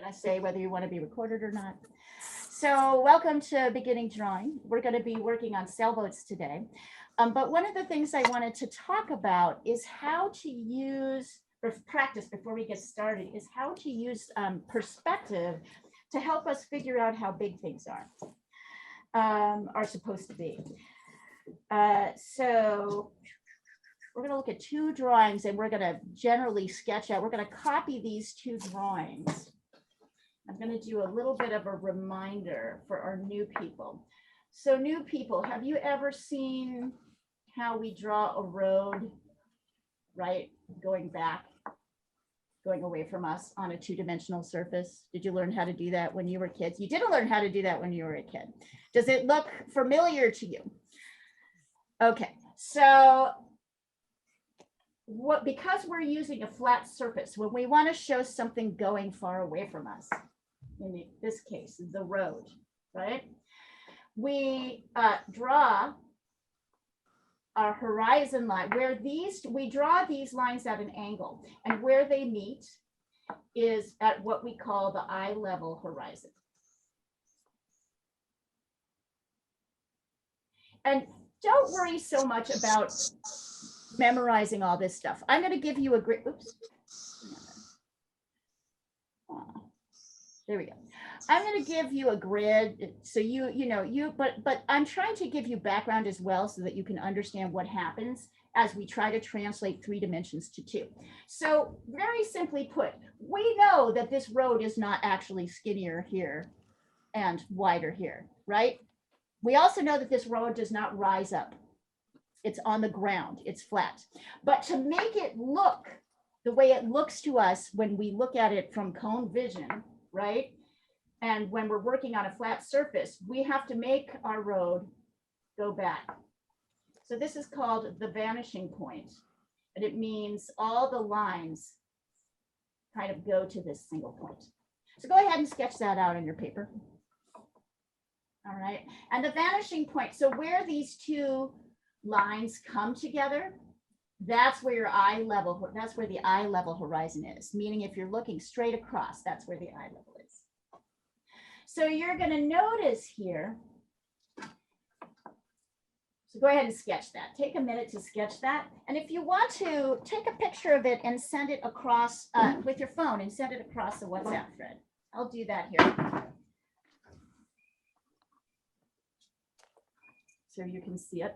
going to say whether you want to be recorded or not. So welcome to Beginning Drawing. We're going to be working on sailboats today. But one of the things I wanted to talk about is how to use, or practice before we get started, is how to use perspective to help us figure out how big things are supposed to be. So we're going to look at two drawings and we're going to generally sketch out. We're going to copy these two drawings. I'm going to do a little bit of a reminder for our new people. So new people, have you ever seen how we draw a road, right? Going back, going away from us on a two-dimensional surface? Did you learn how to do that when you were kids? You didn't learn how to do that when you were a kid. Does it look familiar to you? Okay, so because we're using a flat surface, when we want to show something going far away from us, in this case, the road, right? We draw our horizon line where we draw these lines at an angle, and where they meet is at what we call the eye level horizon. And don't worry so much about memorizing all this stuff. I'm going to give you a grid. Oops. There we go. I'm going to give you a grid, so but I'm trying to give you background as well so that you can understand what happens as we try to translate 3 dimensions to 2. So very simply put, we know that this road is not actually skinnier here and wider here, right? We also know that this road does not rise up. It's on the ground, it's flat. But to make it look the way it looks to us when we look at it from cone vision, right? And when we're working on a flat surface, we have to make our road go back. So this is called the vanishing point. And it means all the lines kind of go to this single point. So go ahead and sketch that out on your paper. All right, and the vanishing point, so where these two lines come together, that's where your eye level, that's where the eye level horizon is, meaning if you're looking straight across, that's where the eye level is. So you're going to notice here, so go ahead and sketch that. Take a minute to sketch that. And if you want to, take a picture of it and send it across with your phone and send it across the WhatsApp thread. I'll do that here. So you can see it.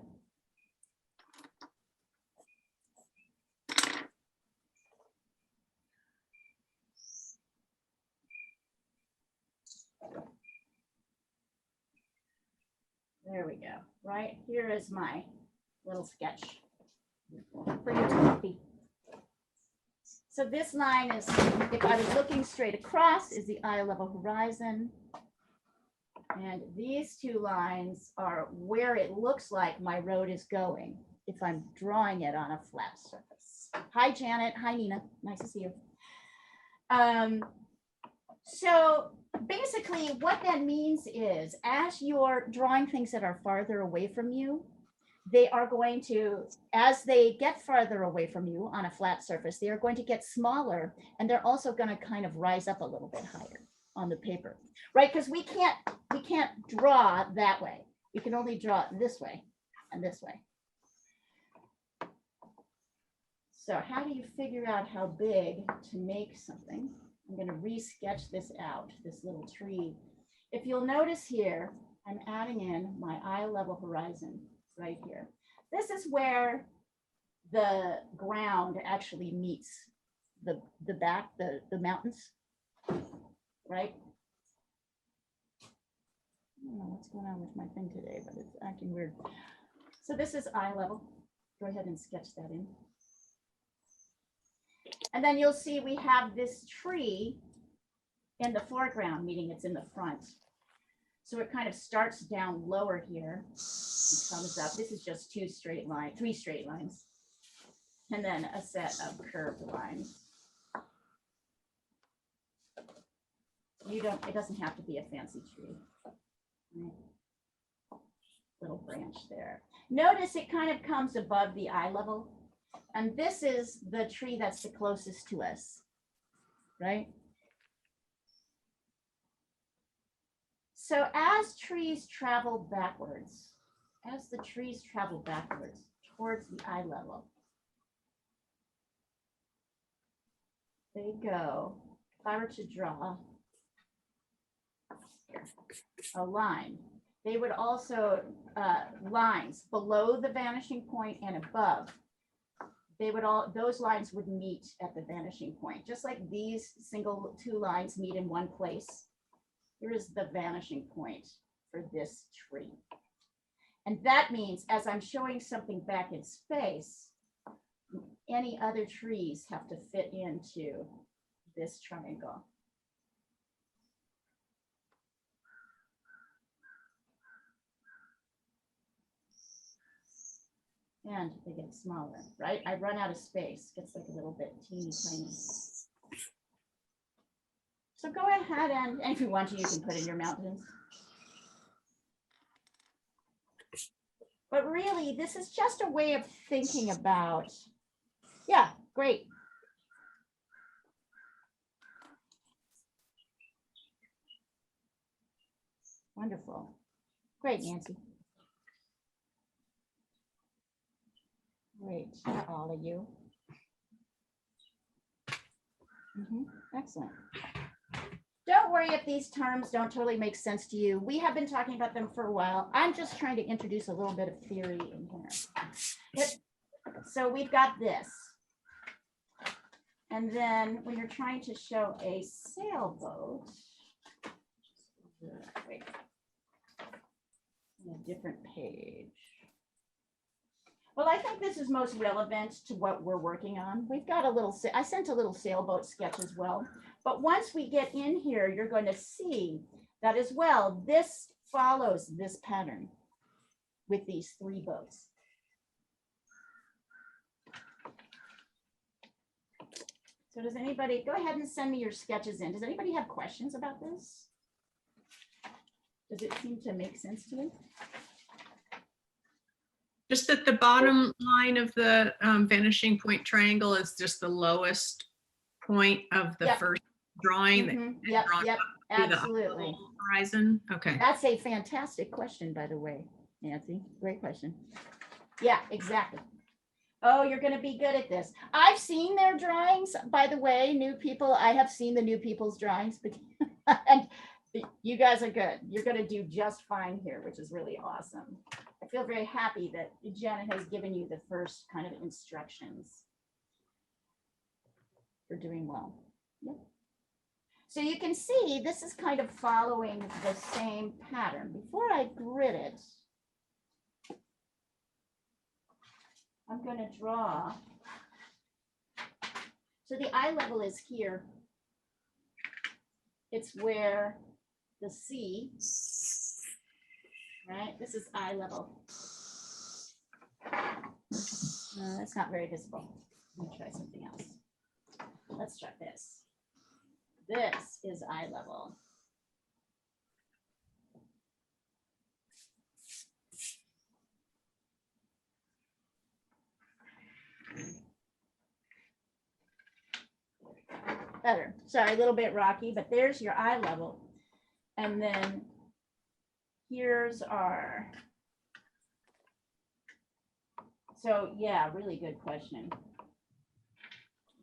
There we go. Right here is my little sketch for you to copy. So this line is, if I was looking straight across, is the eye level horizon. And these two lines are where it looks like my road is going if I'm drawing it on a flat surface. Hi, Janet. Hi, Nina. Nice to see you. So basically what that means is as you're drawing things that are farther away from you, they are going to, as they get farther away from you on a flat surface, they are going to get smaller, and they're also going to kind of rise up a little bit higher on the paper, right? Because we can't draw that way. We can only draw this way and this way. So how do you figure out how big to make something? I'm going to re-sketch this out, this little tree. If you'll notice here, I'm adding in my eye level horizon right here. This is where the ground actually meets the mountains, right? I don't know what's going on with my thing today, but it's acting weird. So this is eye level. Go ahead and sketch that in. And then you'll see we have this tree in the foreground, meaning it's in the front. So it kind of starts down lower here and comes up. This is just 3 straight lines, and then a set of curved lines. It doesn't have to be a fancy tree. Right. Little branch there. Notice it kind of comes above the eye level. And this is the tree that's the closest to us, right? So as trees travel backwards, as the trees travel backwards towards the eye level, they go, if I were to draw a line, they would also, lines below the vanishing point and above, they would all, those lines would meet at the vanishing point, just like these two lines meet in one place. Here is the vanishing point for this tree. And that means as I'm showing something back in space, any other trees have to fit into this triangle. And they get smaller, right? I run out of space, gets like a little bit teeny tiny. So go ahead and if you want to, you can put in your mountains. But really, this is just a way of thinking about, yeah, great. Wonderful. Great, Nancy. Great, all of you. Excellent. Don't worry if these terms don't totally make sense to you. We have been talking about them for a while. I'm just trying to introduce a little bit of theory in here. So we've got this. And then when you're trying to show a sailboat, wait, on a different page. Well, I think this is most relevant to what we're working on. We've got a little, I sent a little sailboat sketch as well. But once we get in here, you're going to see that as well. This follows this pattern with these three boats. So does anybody, go ahead and send me your sketches in. Does anybody have questions about this? Does it seem to make sense to you? Just that the bottom line of the vanishing point triangle is just the lowest point of the first drawing. Yep, absolutely. Horizon. Okay. That's a fantastic question, by the way, Nancy. Great question. Yeah, exactly. Oh, you're going to be good at this. I've seen their drawings, by the way, new people. I have seen the new people's drawings, and you guys are good. You're going to do just fine here, which is really awesome. I feel very happy that Janet has given you the first kind of instructions. You're doing well. Yep. So you can see this is kind of following the same pattern. Before I grid it, I'm going to draw. So the eye level is here. It's where the sea, right? This is eye level. That's not very visible. Let me try something else. Let's try this. This is eye level. Better. Sorry, a little bit rocky, but there's your eye level. And then here's our, so yeah, really good question.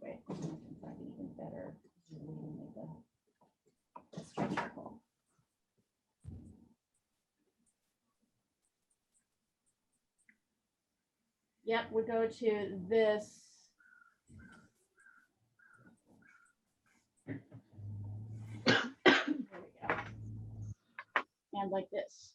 Wait, I can find it even better. Stretch circle. Yep, we go to this. There we go. And like this.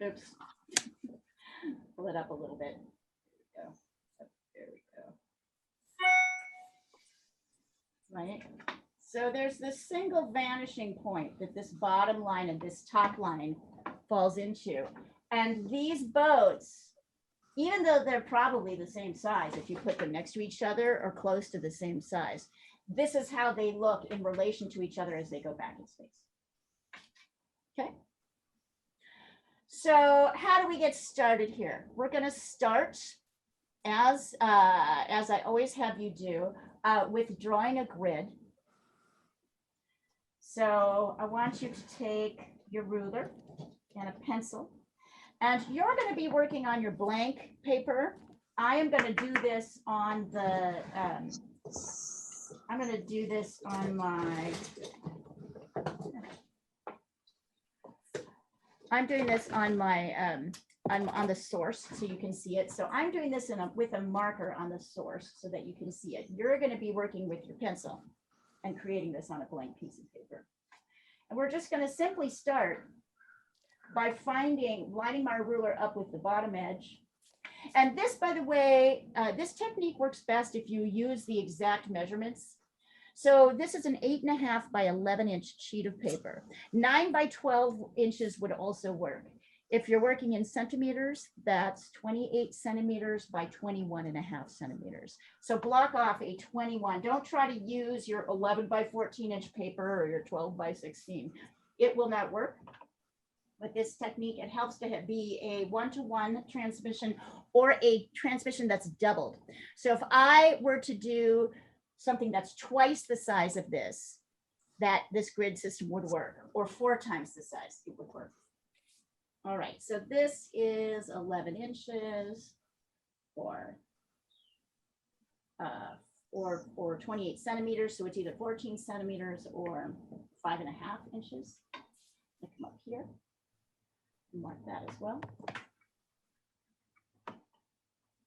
Oops. Pull it up a little bit. There we go. There we go. Right. So there's this single vanishing point that this bottom line and this top line falls into. And these boats, even though they're probably the same size, if you put them next to each other or close to the same size, this is how they look in relation to each other as they go back in space. Okay. So how do we get started here? We're going to start as I always have you do, with drawing a grid. So I want you to take your ruler and a pencil, and you're going to be working on your blank paper. I am going to do this on the, I'm going to do this on my, I'm doing this on my, on the source so you can see it. So I'm doing this with a marker on the source so that you can see it. You're going to be working with your pencil and creating this on a blank piece of paper. And we're just going to simply start by lining my ruler up with the bottom edge. And this, by the way, this technique works best if you use the exact measurements. So this is an 8.5 by 11 inch sheet of paper. 9 by 12 inches would also work. If you're working in centimeters, that's 28 centimeters by 21.5 centimeters. So block off a 21. Don't try to use your 11 by 14 inch paper or your 12 by 16. It will not work. With this technique, it helps to be a one-to-one transmission or a transmission that's doubled. So if I were to do something that's twice the size of this grid system would work, or 4 times the size, it would work. All right, so this is 11 inches or 28 centimeters. So it's either 14 centimeters or 5.5 inches. I come up here, mark that as well.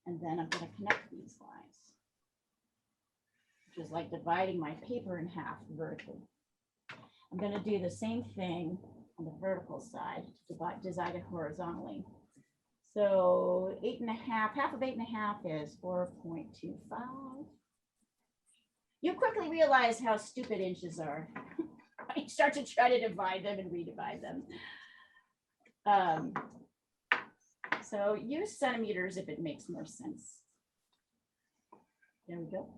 And then I'm going to connect these lines, which is like dividing my paper in half vertically. I'm going to do the same thing on the vertical side to divide it horizontally. So 8.5, half of 8.5 is 4.25. You quickly realize how stupid inches are. You start to try to divide them and redivide them. So use centimeters if it makes more sense. There we go.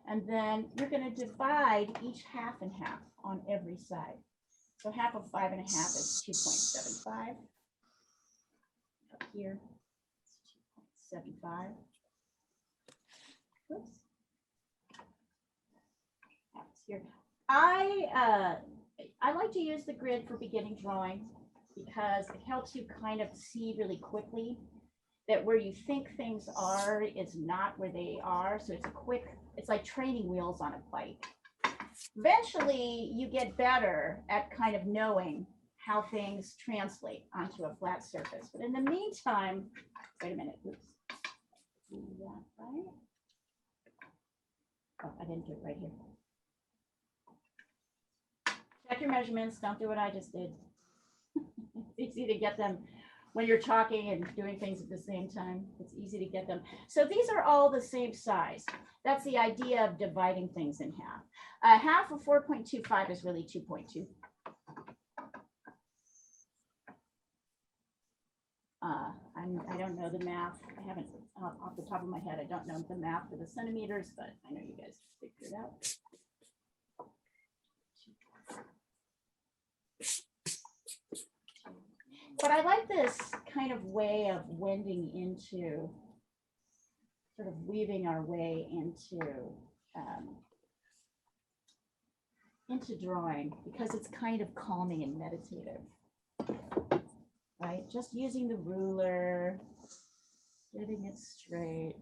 And then you're going to divide each half and half on every side. So half of 5.5 is 2.75. Up here, it's 2.75. Oops. That's here. I like to use the grid for beginning drawing because it helps you kind of see really quickly that where you think things are is not where they are. So it's like training wheels on a bike. Eventually, you get better at kind of knowing how things translate onto a flat surface. But in the meantime, wait a minute. Oops. Do that right. Oh, I didn't do it right here. Check your measurements. Don't do what I just did. It's easy to get them when you're talking and doing things at the same time. It's easy to get them. So these are all the same size. That's the idea of dividing things in half. Half of 4.25 is really 2.2. I don't know the math. I haven't, off the top of my head, I don't know the math for the centimeters, but I know you guys figured it out. But I like this kind of way of wending into, sort of weaving our way into drawing, because it's kind of calming and meditative, right? Just using the ruler, getting it straight.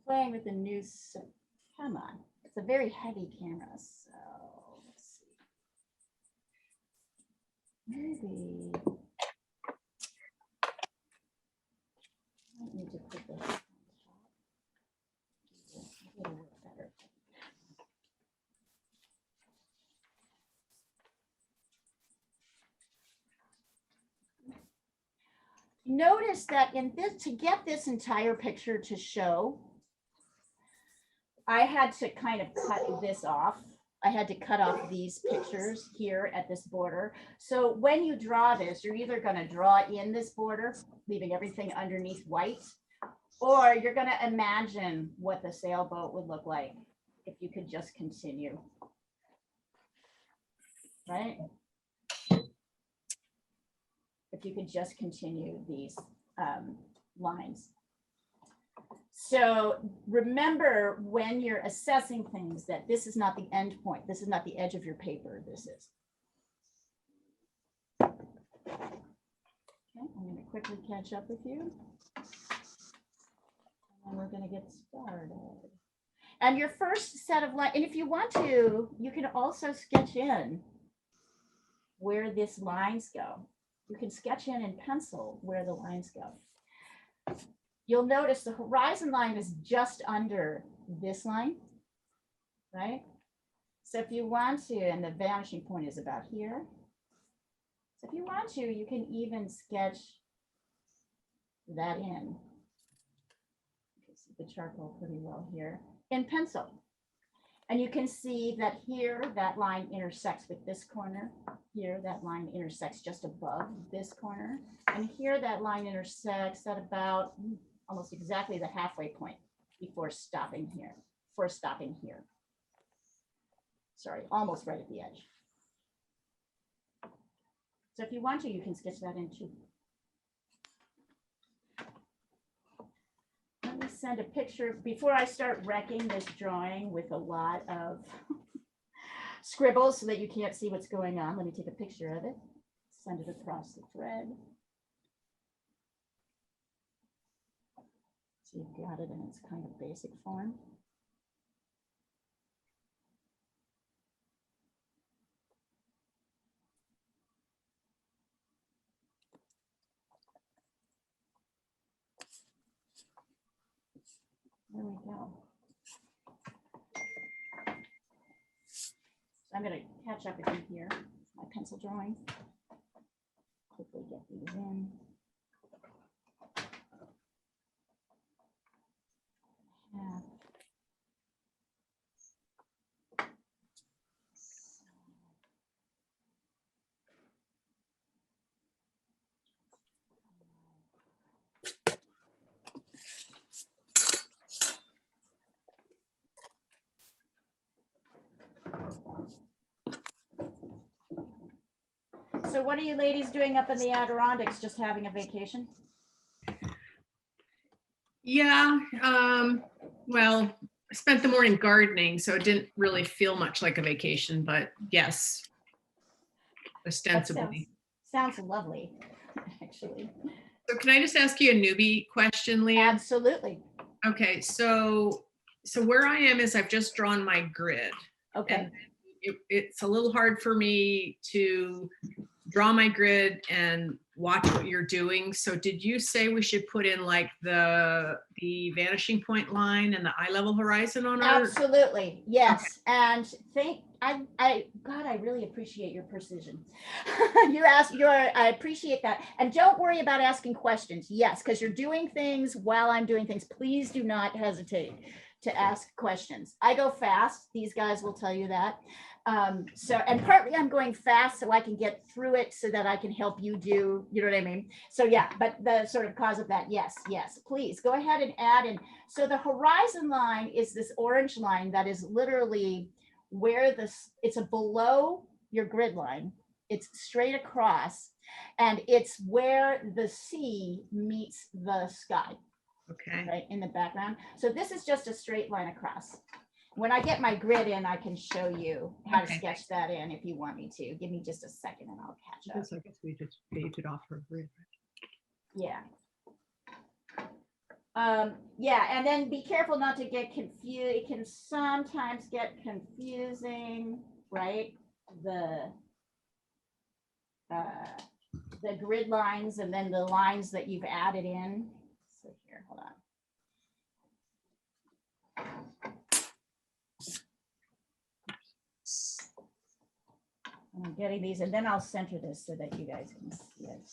Playing with the new, come on, it's a very heavy camera, so let's see. Maybe I need to put this on top. It'll work better. Notice that in this, to get this entire picture to show, I had to kind of cut this off. I had to cut off these pictures here at this border. So when you draw this, you're either going to draw in this border, leaving everything underneath white, or you're going to imagine what the sailboat would look like if you could just continue. Right? If you could just continue these lines. So remember when you're assessing things that this is not the end point. This is not the edge of your paper. This is. Okay, I'm going to quickly catch up with you. And we're going to get started. And your first set of lines, and if you want to, you can also sketch in where these lines go. You can sketch in pencil where the lines go. You'll notice the horizon line is just under this line, right? So if you want to, and the vanishing point is about here. So if you want to, you can even sketch that in. You can see the charcoal pretty well here in pencil. And you can see that here, that line intersects with this corner. Here, that line intersects just above this corner. And here, that line intersects at about almost exactly the halfway point before stopping here, Sorry, almost right at the edge. So if you want to, you can sketch that in too. Let me send a picture before I start wrecking this drawing with a lot of scribbles so that you can't see what's going on. Let me take a picture of it, send it across the thread. So you've got it in its kind of basic form. There we go. So I'm going to catch up with you here. My pencil drawing. Quickly get these in. Yeah. So what are you ladies doing up in the Adirondacks? Just having a vacation? Yeah, well, I spent the morning gardening, so it didn't really feel much like a vacation, but yes, ostensibly. Sounds lovely, actually. So can I just ask you a newbie question, Leah? Absolutely. Okay, so where I am is I've just drawn my grid. Okay. And it's a little hard for me to draw my grid and watch what you're doing. So did you say we should put in like the vanishing point line and the eye level horizon on our? Absolutely, yes. Okay. And God, I really appreciate your precision. I appreciate that. And don't worry about asking questions. Yes, because you're doing things while I'm doing things. Please do not hesitate to ask questions. I go fast. These guys will tell you that. And partly I'm going fast so I can get through it so that I can help you do, you know what I mean? So yeah, but the sort of cause of that, yes, please go ahead and add in. So the horizon line is this orange line that is literally where it's below your grid line. It's straight across and it's where the sea meets the sky. Okay. Right in the background. So this is just a straight line across. When I get my grid in, I can show you how to sketch that in if you want me to. Give me just a second and I'll catch up. I guess we just painted off her grid. Yeah. Yeah, and then be careful not to get confused. It can sometimes get confusing, right? The grid lines and then the lines that you've added in. So here, hold on. I'm getting these, and then I'll center this so that you guys can see it.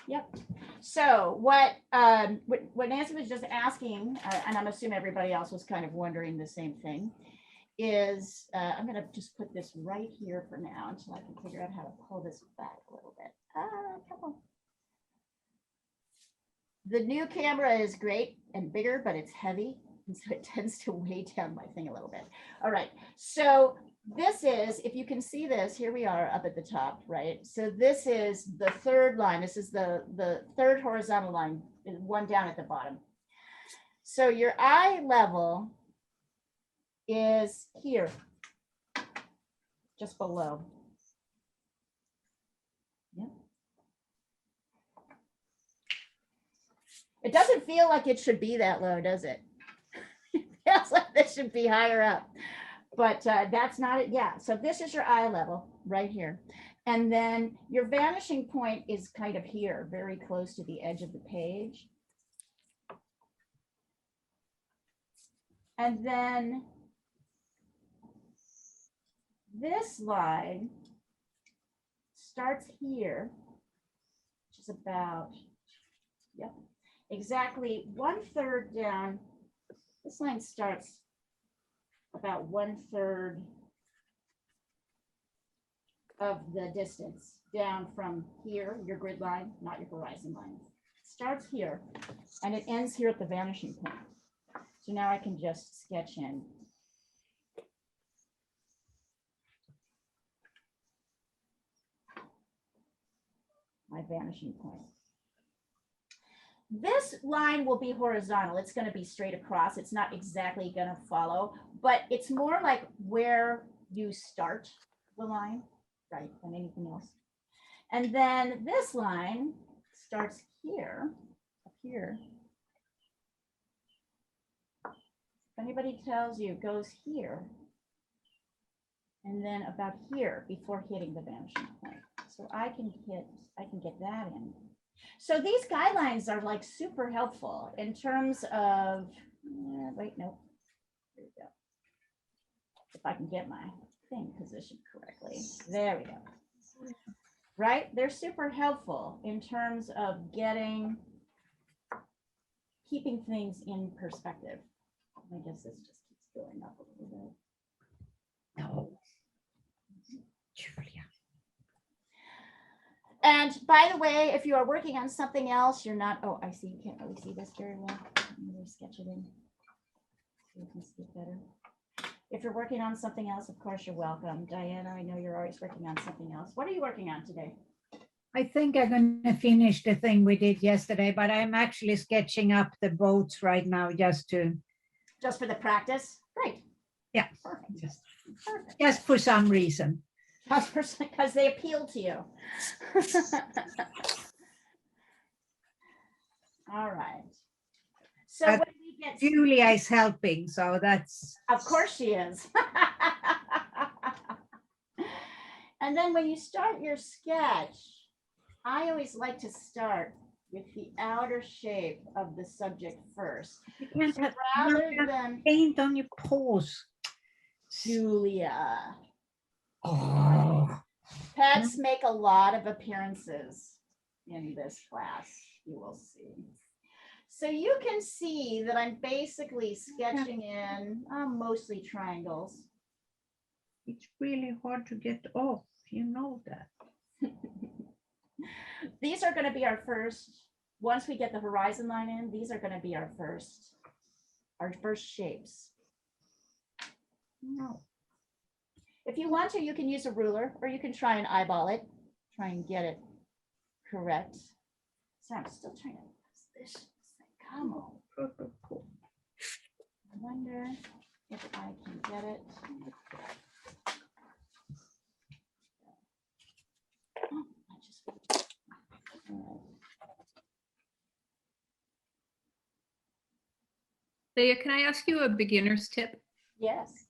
Yep. So what Nancy was just asking, and I'm assuming everybody else was kind of wondering the same thing, is I'm going to just put this right here for now until I can figure out how to pull this back a little bit. Come on. The new camera is great and bigger, but it's heavy, and so it tends to weigh down my thing a little bit. All right, so this is, if you can see this, here we are up at the top, right? So this is the third line. This is the third horizontal line, one down at the bottom. So your eye level is here, just below. Yeah. It doesn't feel like it should be that low, does it? It feels like this should be higher up, but that's not it. Yeah, so this is your eye level right here. And then your vanishing point is kind of here, very close to the edge of the page. And then this line starts here, which is about, yep, exactly 1/3 down. This line starts about 1/3 of the distance down from here, your grid line, not your horizon line. It starts here and it ends here at the vanishing point. So now I can just sketch in. My vanishing point. This line will be horizontal. It's going to be straight across. It's not exactly going to follow, but it's more like where you start the line, right, than anything else. And then this line starts here, up here. If anybody tells you, it goes here, and then about here before hitting the vanishing point. So I can get that in. So these guidelines are like super helpful in terms of, wait, no, there we go. If I can get my thing positioned correctly, there we go. Right, they're super helpful in terms of keeping things in perspective. I guess this just keeps going up a little bit. No. Julia. And by the way, if you are working on something else, you're not, oh, I see, you can't really see this very well. I'm going to sketch it in so you can see it better. If you're working on something else, of course, you're welcome. Diana, I know you're always working on something else. What are you working on today? I think I'm going to finish the thing we did yesterday, but I'm actually sketching up the boats right now just for the practice? Great. Yeah. Perfect. Perfect. Just for some reason. Just because they appeal to you. All right. So when we get Julia is helping, so that's. Of course she is. And then when you start your sketch, I always like to start with the outer shape of the subject first. You can't have Rather than paint on your paws. Julia. Oh. Pets make a lot of appearances in this class, you will see. So you can see that I'm basically sketching in mostly triangles. It's really hard to get off, you know that. These are going to be our first, once we get the horizon line in, these are going to be our first shapes. No. If you want to, you can use a ruler or you can try and eyeball it, try and get it correct. So I'm still trying to press this. Come on. I wonder if I can get it. Oh, all right. Leah, can I ask you a beginner's tip? Yes.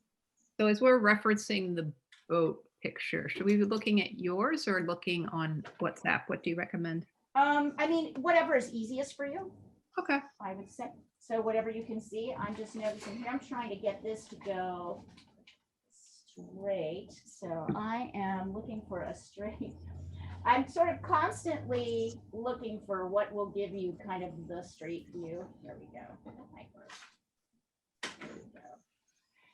So as we're referencing the boat picture, should we be looking at yours or looking on WhatsApp? What do you recommend? I mean, whatever is easiest for you, Okay. I would say. So whatever you can see, I'm just noticing here, I'm trying to get this to go straight. So I am looking for a straight. I'm sort of constantly looking for what will give you kind of the straight view. There we go. There we go.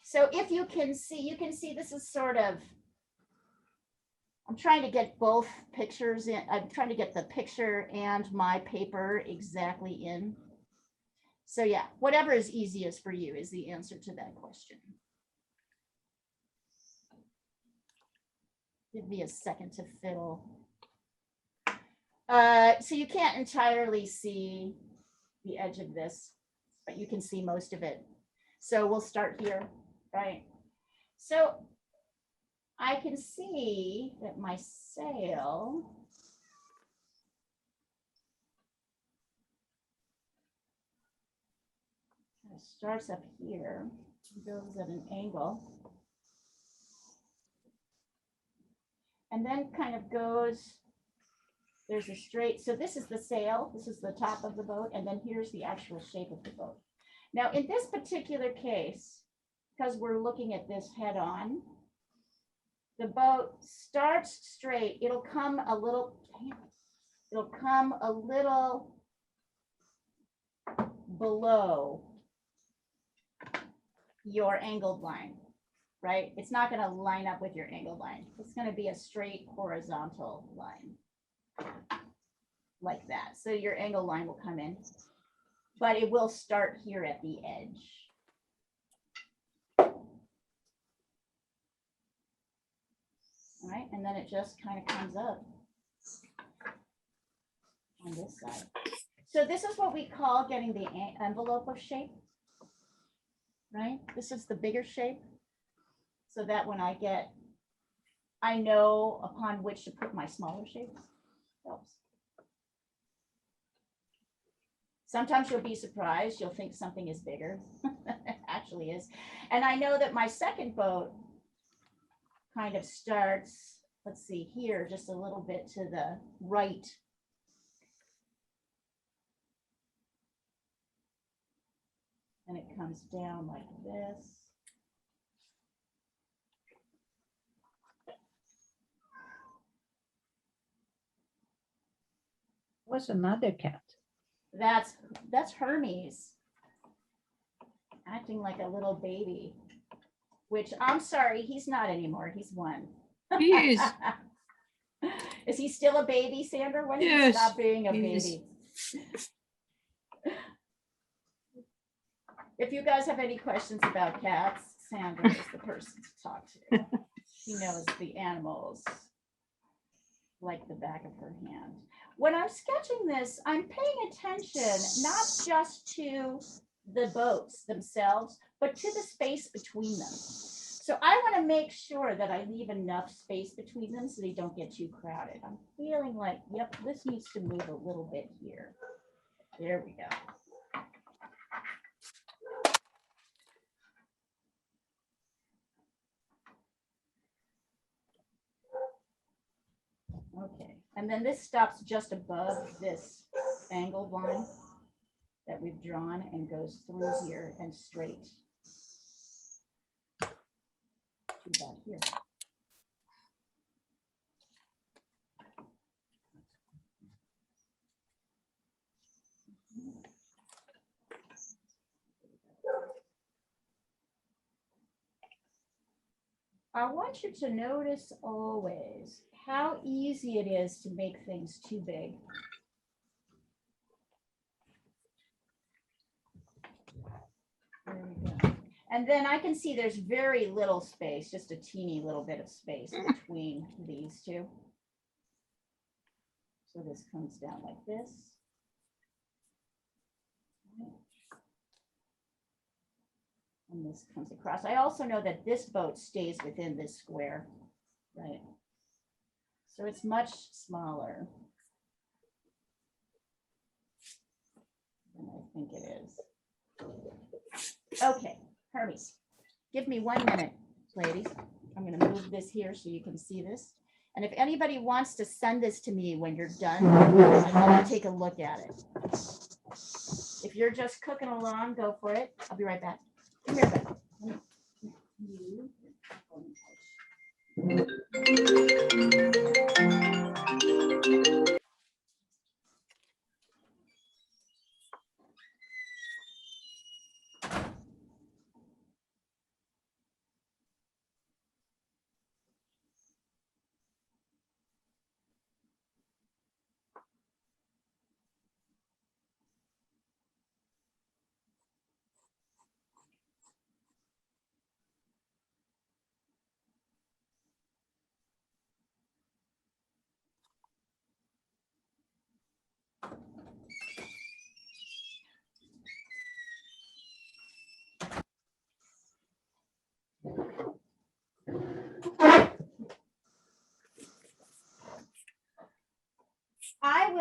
So if you can see this is sort of I'm trying to get both pictures in. I'm trying to get the picture and my paper exactly in. So yeah, whatever is easiest for you is the answer to that question. Give me a second to fiddle. So you can't entirely see the edge of this, but you can see most of it. So we'll start here, right? So I can see that my sail starts up here, goes at an angle, and then kind of goes, there's a straight, so this is the sail, this is the top of the boat, and then here's the actual shape of the boat. Now, in this particular case, because we're looking at this head on, the boat starts straight, it'll come a little below your angled line, right? It's not going to line up with your angled line. It's going to be a straight horizontal line like that. So your angled line will come in, but it will start here at the edge. All right, and then it just kind of comes up on this side. So this is what we call getting the envelope of shape, right? This is the bigger shape, so that when I know upon which to put my smaller shapes. Helps. Sometimes you'll be surprised, you'll think something is bigger. It actually is. And I know that my second boat kind of starts, let's see here, just a little bit to the right. And it comes down like this. What's another cat? That's Hermes acting like a little baby, which I'm sorry, he's not anymore. He's one. He is. Is he still a baby, Sandra? When did he Yes, stop being a he is. baby? If you guys have any questions about cats, Sandra is the person to talk to. She knows the animals like the back of her hand. When I'm sketching this, I'm paying attention not just to the boats themselves, but to the space between them. So I want to make sure that I leave enough space between them so they don't get too crowded. I'm feeling like, yep, this needs to move a little bit here. There we go. Okay, and then this stops just above this angled line that we've drawn and goes through here and straight to about here. I want you to notice always how easy it is to make things too big. There we go. And then I can see there's very little space, just a teeny little bit of space between these two. So this comes down like this. And this comes across. I also know that this boat stays within this square, right? So it's much smaller than I think it is. Okay, Hermes, give me 1 minute, ladies. I'm going to move this here so you can see this. And if anybody wants to send this to me when you're done, I'd love to take a look at it. If you're just cooking along, go for it. I'll be right back. Come here, Beth.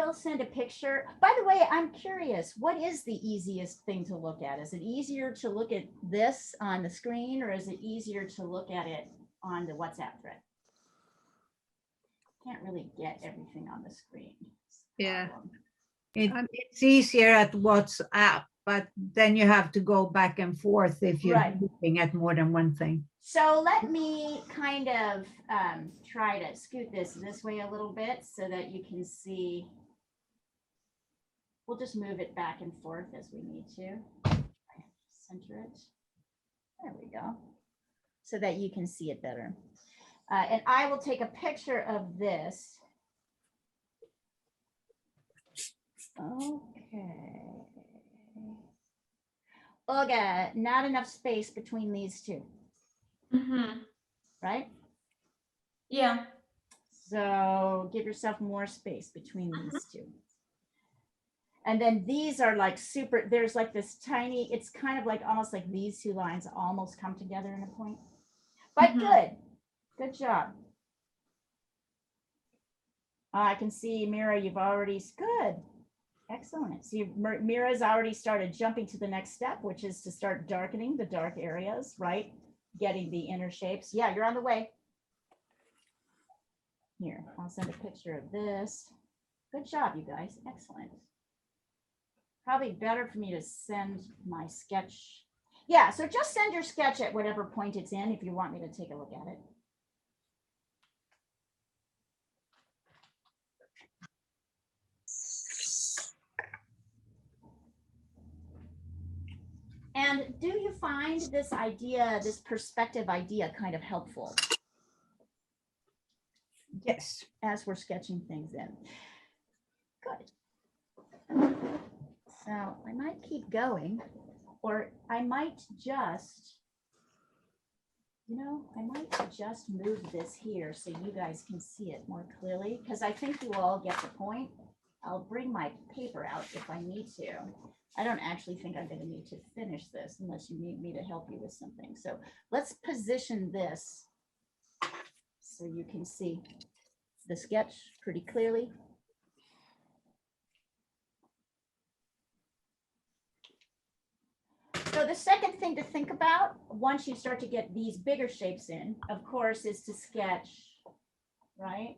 will send a picture. By the way, I'm curious, what is the easiest thing to look at? Is it easier to look at this on the screen, or is it easier to look at it on the WhatsApp thread? Can't really get everything on the screen. Yeah. It's easier at WhatsApp, but then you have to go back and forth if you're Right. looking at more than one thing. So let me kind of try to scoot this way a little bit so that you can see. We'll just move it back and forth as we need to. Center it. There we go. So that you can see it better. And I will take a picture of this. Okay. Okay, not enough space between these two, Mm-hmm. right? Yeah. So give yourself more space between these two. And then these are like super, there's like this tiny, it's kind of like almost like these two lines almost come together in a point. But good job. I can see, Mira, you've already, good. Excellent. So Mira's already started jumping to the next step, which is to start darkening the dark areas, right? Getting the inner shapes. Yeah, you're on the way. Here, I'll send a picture of this. Good job, you guys. Excellent. Probably better for me to send my sketch. Yeah, so just send your sketch at whatever point it's in if you want me to take a look at it. And do you find this idea, this perspective idea kind of helpful? Yes. As we're sketching things in. Good. So I might keep going, or I might just, I might just move this here so you guys can see it more clearly, because I think you all get the point. I'll bring my paper out if I need to. I don't actually think I'm going to need to finish this unless you need me to help you with something. So let's position this so you can see the sketch pretty clearly. So the second thing to think about once you start to get these bigger shapes in, of course, is to sketch, right?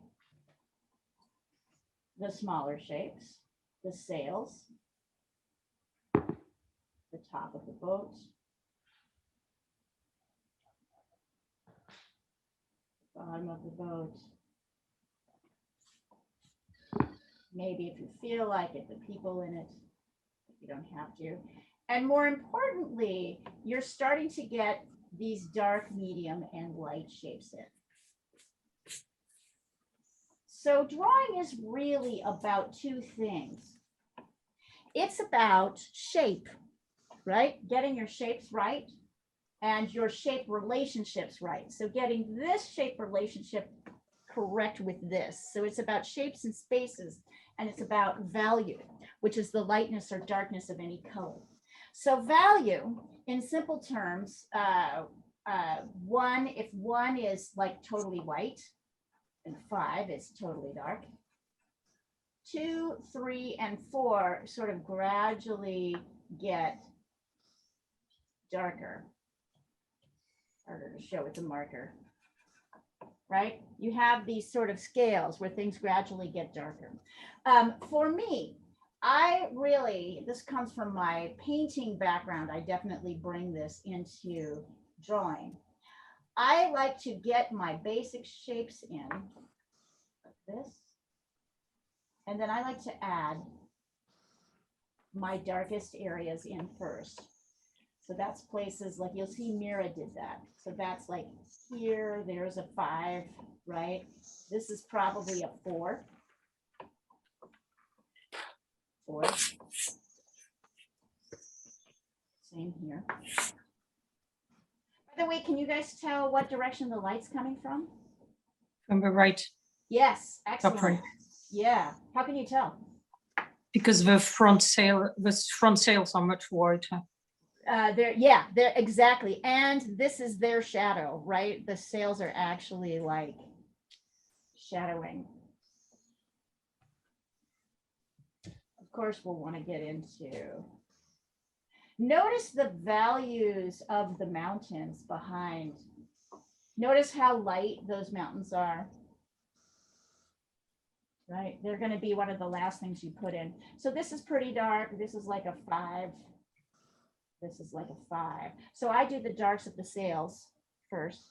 The smaller shapes, the sails, the top of the boat, bottom of the boat. Maybe if you feel like it, the people in it, if you don't have to. And more importantly, you're starting to get these dark, medium, and light shapes in. So drawing is really about two things. It's about shape, right? Getting your shapes right and your shape relationships right. So getting this shape relationship correct with this. So it's about shapes and spaces, and it's about value, which is the lightness or darkness of any color. So value, in simple terms, if one is like totally white, and 5 is totally dark, 2, 3, and 4 sort of gradually get darker. Harder to show with the marker, right? You have these sort of scales where things gradually get darker. For me, this comes from my painting background. I definitely bring this into drawing. I like to get my basic shapes in like this. And then I like to add my darkest areas in first. So that's places like you'll see Mira did that. So that's like here, there's a 5, right? This is probably a 4. 4. Same here. By the way, can you guys tell what direction the light's coming from? From the right, Yes, excellent. top right, Yeah, how can you tell? because the front sails are much wider. They're exactly. And this is their shadow, right? The sails are actually like shadowing. course, we'll want to get into. Notice the values of the mountains behind. Notice how light those mountains are. Right, they're going to be one of the last things you put in. So this is pretty dark. This is like a 5. This is like a 5. So I do the darks of the sails first.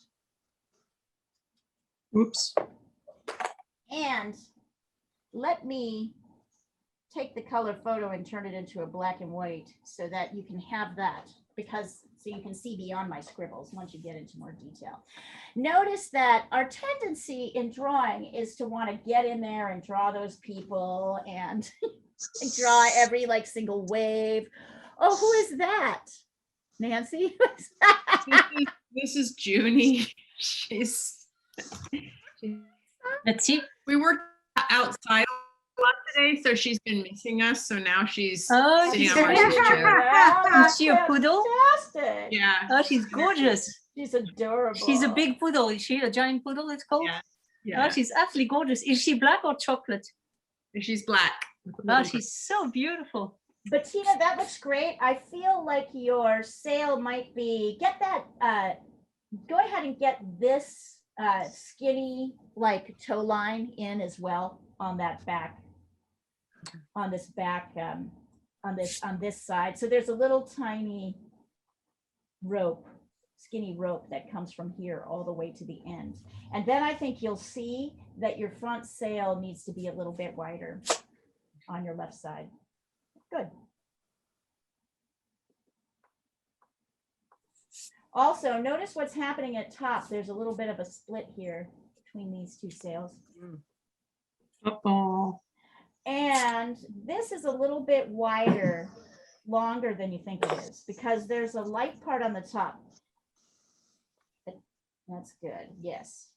Oops. And let me take the color photo and turn it into a black and white so that you can have that, because so you can see beyond my scribbles once you get into more detail. Notice that our tendency in drawing is to want to get in there and draw those people and, and draw every like single wave. Oh, who is that? Nancy? This is Junie. She's Let's see. we worked outside a lot today, so she's been missing us. So now she's Oh, sitting she's on my very chair. Is she a poodle? Fantastic. Yeah. Oh, she's gorgeous. She's adorable. She's a big poodle. Is she a giant poodle, it's called? Yeah. Oh, Yeah. she's absolutely gorgeous. Is she black or chocolate? She's black. Oh, she's so beautiful. But Tina, that looks great. I feel like your sail might be, get that, go ahead and get this skinny like toe line in as well on that back, on this back, on this side. So there's a little tiny rope, skinny rope that comes from here all the way to the end. And then I think you'll see that your front sail needs to be a little bit wider on your left side. Good. Also, notice what's happening at top. There's a little bit of a split here between these two sails. Uh-oh. And this is a little bit wider, longer than you think it is, because there's a light part on the top. That's good, yes.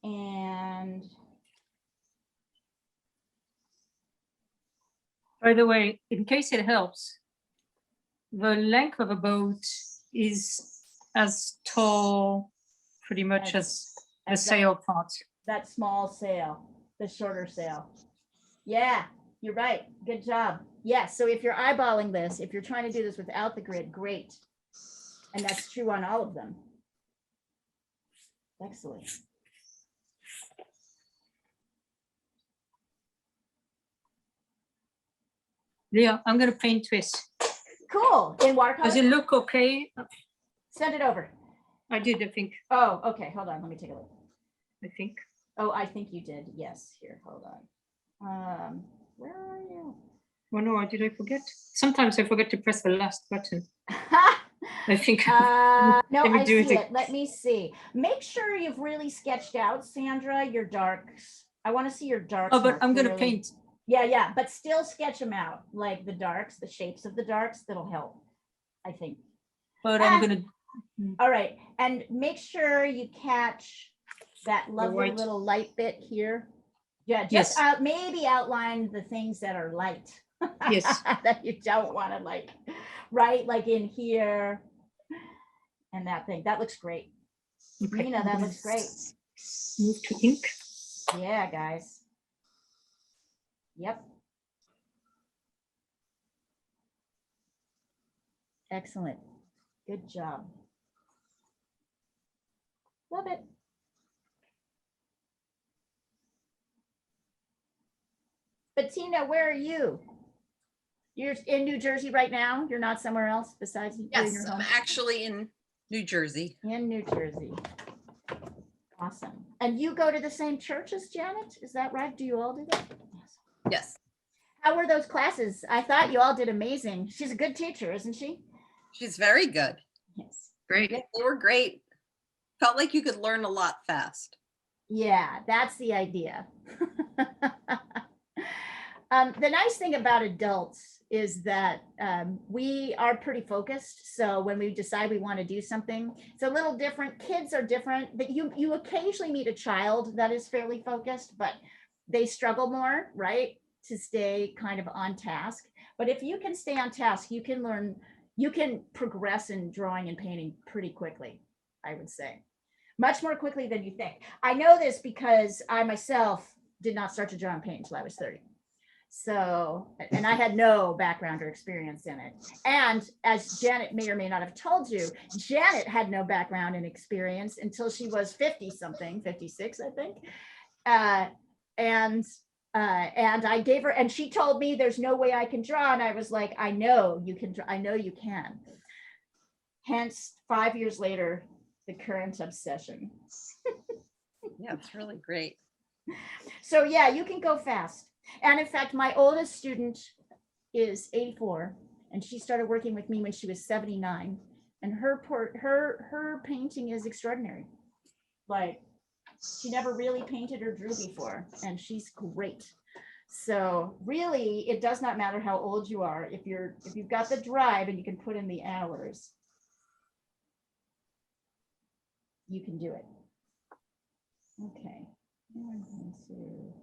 And By the way, in case it helps, the length of a boat is as tall, pretty much as the As that- sail part. that small sail, the shorter sail. Yeah, you're right. Good job. Yes. So if you're eyeballing this, if you're trying to do this without the grid, great. And that's true on all of them. Excellent. Yeah, I'm gonna paint this. Cool. In watercolor? Does it look okay? Send it over. I did, I think. Oh, okay. Hold on. Let me take a look. I think. Oh, I think you did. Yes. Here, hold on. Where are you? Oh no, did I forget? Sometimes I forget to press the last button. I think. No, Let me I do see it it. Let me see. Make sure you've really sketched out, Sandra, your darks. I want to see your darks. Oh, but more I'm gonna clearly. paint. Yeah, but still sketch them out, like the darks, the shapes of the darks. That'll help, I think. But Ah. I'm gonna. All right, and make sure you catch that lovely white. little light bit here. Yeah, Yes. just maybe outline the things that are light. Yes. That you don't want to like, right? Like in here and that thing. That looks great. Okay. Nina, that looks great. Move to ink. Yeah, guys. Yep. Excellent. Good job. Love it. But Tina, where are you? You're in New Jersey right now? You're not somewhere else besides doing Yes, your I'm home? actually in New Jersey. In New Jersey. Awesome. And you go to the same church as Janet? Is that right? Do you all do that? Yes. Yes, How were those classes? I thought you all did amazing. She's a good teacher, isn't she? she's very good. Yes. Great. Yeah, they were great. Felt like you could learn a lot fast. Yeah, that's the idea. The nice thing about adults is that we are pretty focused. So when we decide we want to do something, it's a little different. Kids are different, but you occasionally meet a child that is fairly focused, but they struggle more, right? To stay kind of on task. But if you can stay on task, you can learn, you can progress in drawing and painting pretty quickly, I would say. Much more quickly than you think. I know this because I myself did not start to draw and paint until I was 30. So, and I had no background or experience in it. And as Janet may or may not have told you, Janet had no background and experience until she was 50 something, 56, I think. And I gave her, and she told me there's no way I can draw. And I was like, I know you can draw. I know you can. Hence, 5 years later, the current obsession. Yeah, it's really great. So yeah, you can go fast. And in fact, my oldest student is 84, and she started working with me when she was 79. And her painting is extraordinary. Like, she never really painted or drew before, and she's great. So really, it does not matter how old you are. If you've got the drive and you can put in the hours, you can do it. Okay. Now I'm going to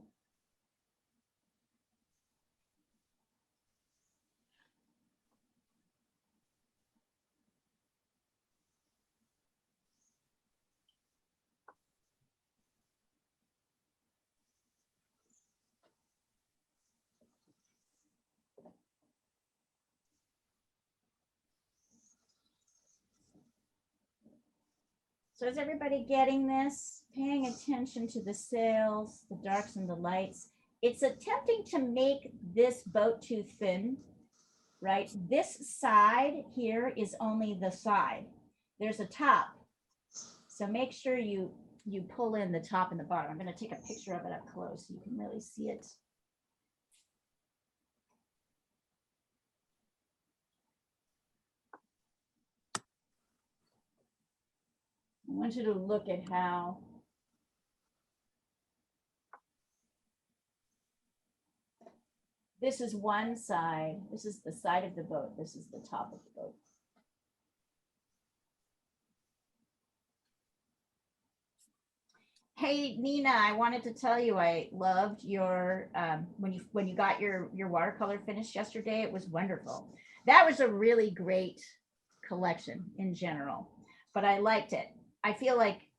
So is everybody getting this? Paying attention to the sails, the darks and the lights. It's attempting to make this boat too thin, right? This side here is only the side. There's a top. So make sure you pull in the top and the bottom. I'm going to take a picture of it up close so you can really see it. I want you to look at how this is one side. This is the side of the boat. This is the top of the boat. Hey, Nina, I wanted to tell you I loved your when you got your watercolor finished yesterday. It was wonderful. That was a really great collection in general, but I liked it. I feel like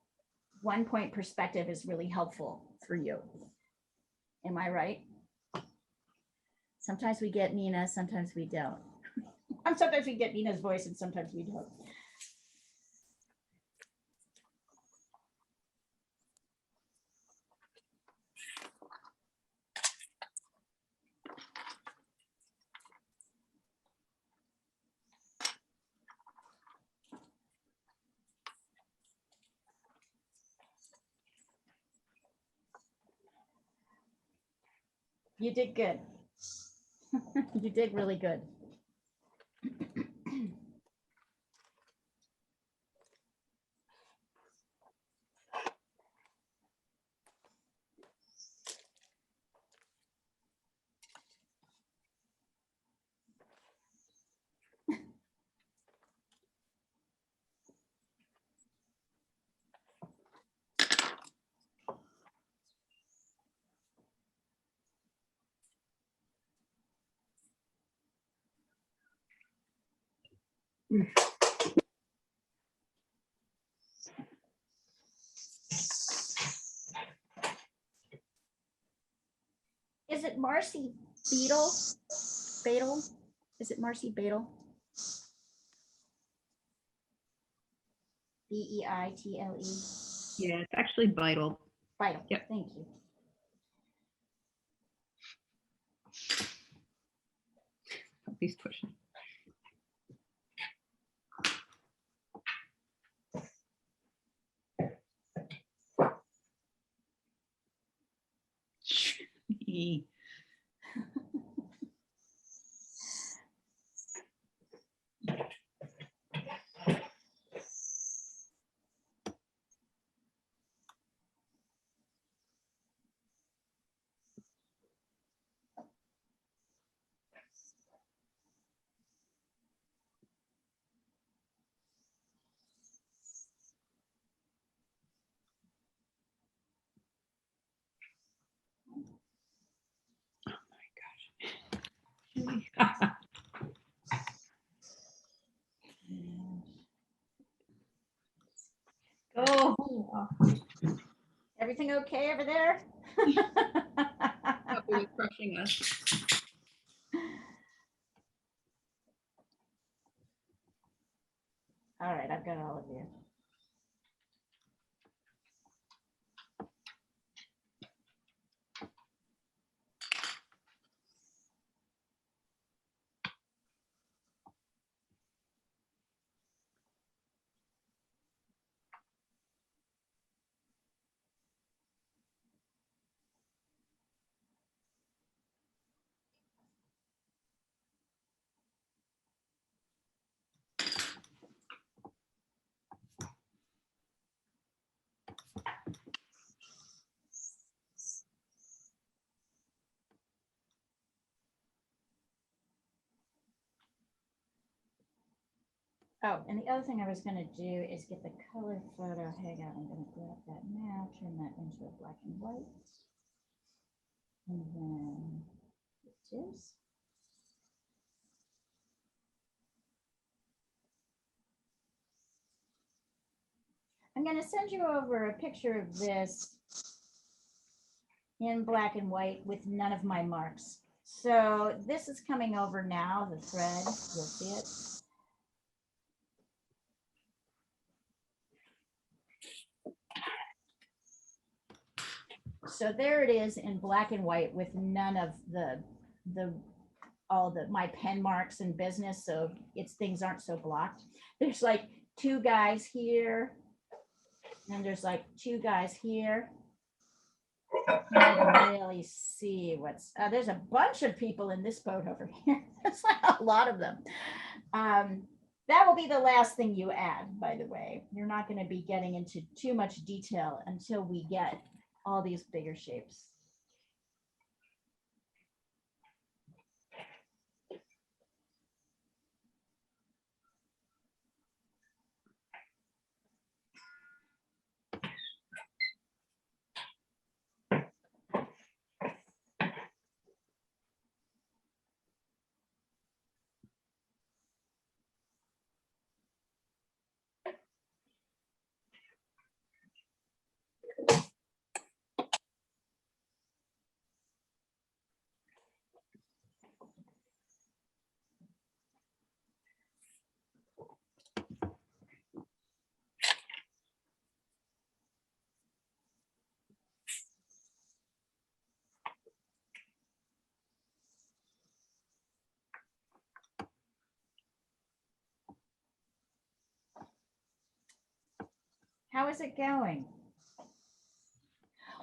1 point perspective is really helpful for you. Am I right? Sometimes we get Nina, sometimes we don't. Sometimes we get Nina's voice and sometimes we don't. You did good. You did really good. Is it Marcy Beetle? Beetle? Is it Marcy Beetle? Beitle. Yeah, it's actually vital. Vital. Yep. Thank you. He's pushing. Everything okay over there? watching us. All right, I've got all of you. Oh, and the other thing I was going to do is get the color photo. Hang on, I'm going to grab that now, turn that into a black and white. And then it is. I'm going to send you over a picture of this in black and white with none of my marks. So this is coming over now, the thread, you'll see it. So there it is in black and white with none of all my pen marks and business. So things aren't so blocked. There's like two guys here, and there's like two guys here. You can really see there's a bunch of people in this boat over here. It's like a lot of them. That will be the last thing you add, by the way. You're not going to be getting into too much detail until we get all these bigger shapes. How is it going?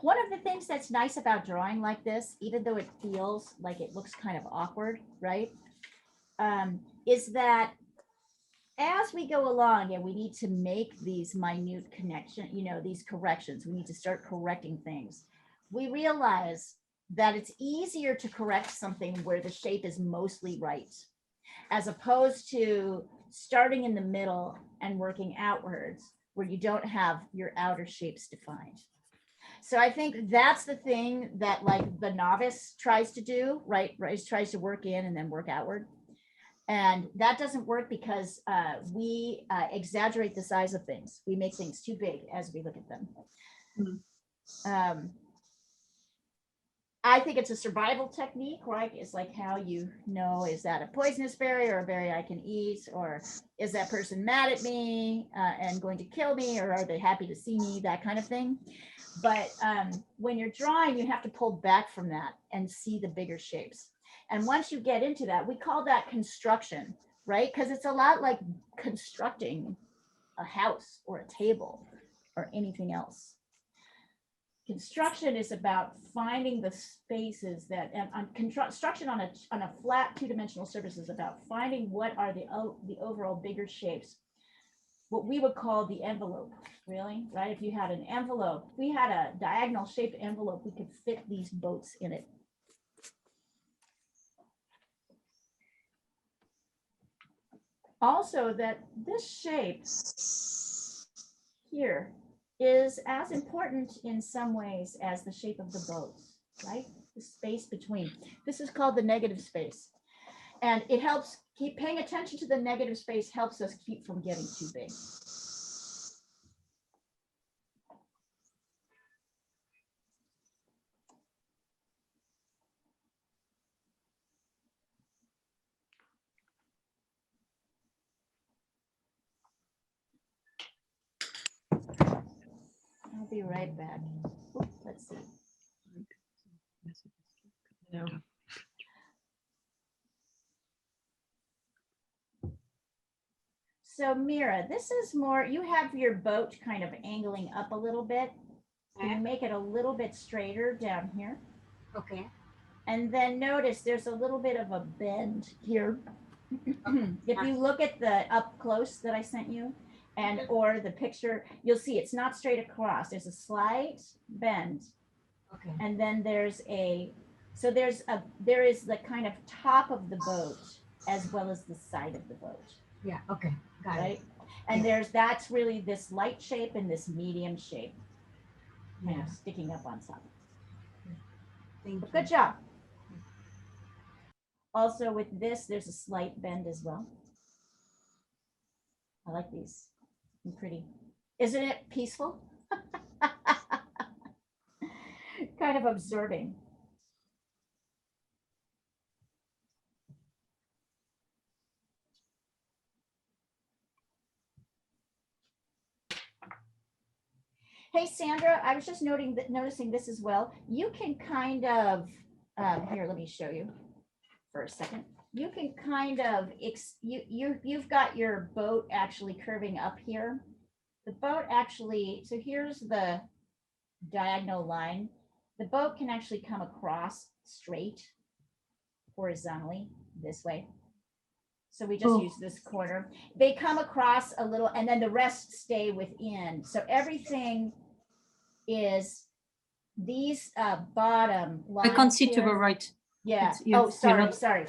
One of the things that's nice about drawing like this, even though it feels like it looks kind of awkward, right? Is that as we go along and we need to make these minute these corrections, we need to start correcting things. We realize that it's easier to correct something where the shape is mostly right, as opposed to starting in the middle and working outwards where you don't have your outer shapes defined. So I think that's the thing that like the novice tries to do, right? Tries to work in and then work outward. And that doesn't work because we exaggerate the size of things. We make things too big as we look at them. I think it's a survival technique, right? It's like how you know, is that a poisonous berry or a berry I can eat? Or is that person mad at me and going to kill me? Or are they happy to see me? That kind of thing. But when you're drawing, you have to pull back from that and see the bigger shapes. And once you get into that, we call that construction, right? Because it's a lot like constructing a house or a table or anything else. Construction is about finding the spaces that, and construction on a flat two-dimensional surface is about finding what are the overall bigger shapes, what we would call the envelope, really, right? If you had an envelope, if we had a diagonal shaped envelope, we could fit these boats in it. Also, that this shape here is as important in some ways as the shape of the boats, right? The space between. This is called the negative space. And it helps keep paying attention to the negative space, helps us keep from getting too big. I'll be right back. Oop, let's see. No. So Mira, this is more, you have your boat kind of angling up a little bit. Can you make it a little bit straighter down here? Okay. And then notice there's a little bit of a bend here. If you look at the up close that I sent you and or the picture, you'll see it's not straight across. There's a slight bend. Okay. And then there's there is the kind of top of the boat as well as the side of the boat. Yeah. Okay. Got Right. And that's really this light shape and this medium shape kind of sticking up on top. Thank you. Good job. Also with this, there's a slight bend as well. I like these. They're pretty. Isn't it peaceful? Kind of observing. Hey, Sandra, I was just noticing this as well. You can kind of, here, let me show you for a second. You can kind of, you've got your boat actually curving up here. The boat actually, so here's the diagonal line. The boat can actually come across straight, horizontally, this way. So we just use this corner. They come across a little, and then the rest stay within. So everything is these bottom I lines. can't see to here. the right. Yeah. It's- you're- Oh, sorry, you're not- sorry.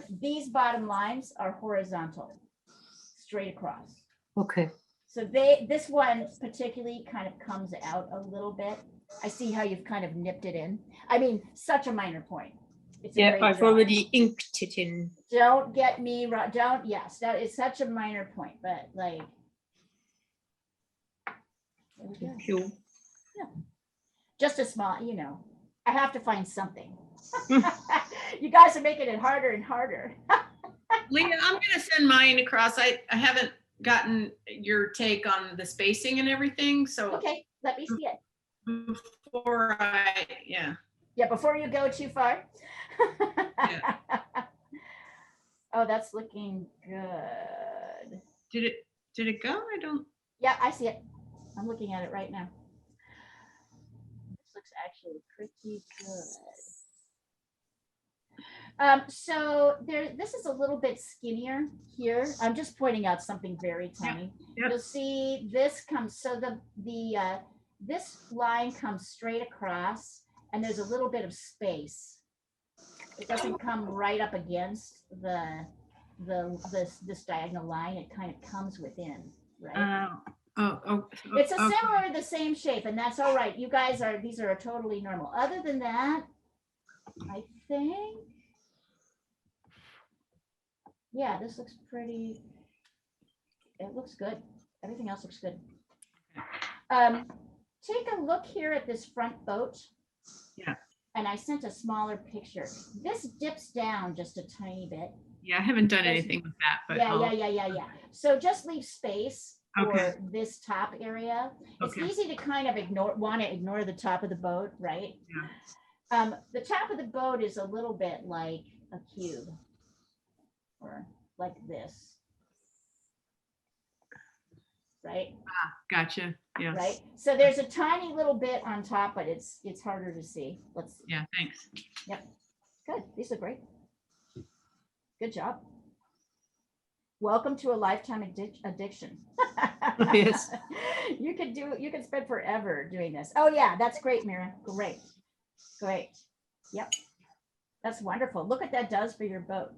These bottom lines are horizontal, straight across. Okay. So this one particularly kind of comes out a little bit. I see how you've kind of nipped it in. I mean, such a minor point. It's a Yeah, great I've job. already inked it in. Don't get me wrong. Yes, that is such a minor point, but like. There we go. Thank you. Just a small, I have to find something. You guys are making it harder and harder. Leah, I'm gonna send mine across. I haven't gotten your take on the spacing and everything, so Okay, let me see it. before yeah. Yeah, before you go too far. Yeah. Oh, that's looking good. Did it go? I don't. Yeah, I see it. I'm looking at it right now. This looks actually pretty good. So this is a little bit skinnier here. I'm just pointing out something very tiny. Yep. You'll see this comes, so this line comes straight across and there's a little bit of space. It doesn't come right up against this diagonal line. It kind of comes within, right? It's a similar, the same shape, and that's all right. You guys these are totally normal. Other than that, I think, yeah, this looks pretty, it looks good. Everything else looks good. Take a look here at this front boat. Yeah. And I sent a smaller picture. This dips down just a tiny bit. Yeah, I haven't done anything with that, but Yeah. So just leave space for Okay. this top area. It's Okay. easy to kind of ignore the top of the boat, right? Yeah. The top of the boat is a little bit like a cube or like this. Right? Gotcha. Yeah. Right. So there's a tiny little bit on top, but it's harder to see. Yeah, thanks. Good. These are great. Good job. Welcome to a lifetime addiction. Yes. You could spend forever doing this. Oh yeah, that's great, Mira. Great. Yep. That's wonderful. Look what that does for your boat.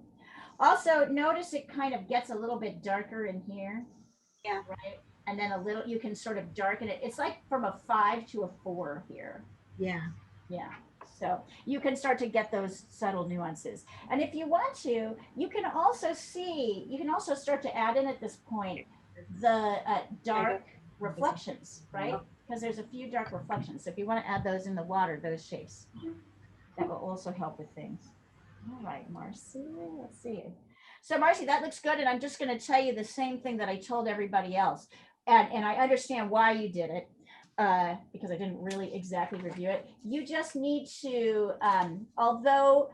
Also, notice it kind of gets a little bit darker in here. Yeah. Right. And then you can sort of darken it. It's like from a 5 to a 4 here. Yeah. Yeah. So you can start to get those subtle nuances. And if you want to, you can also start to add in at this point the dark reflections, right? Because there's a few dark reflections. So if you want to add those in the water, those shapes, that will also help with things. All right, Marcy, let's see. So Marcy, that looks good. And I'm just going to tell you the same thing that I told everybody else. And I understand why you did it. because I didn't really exactly review it. You just need to, although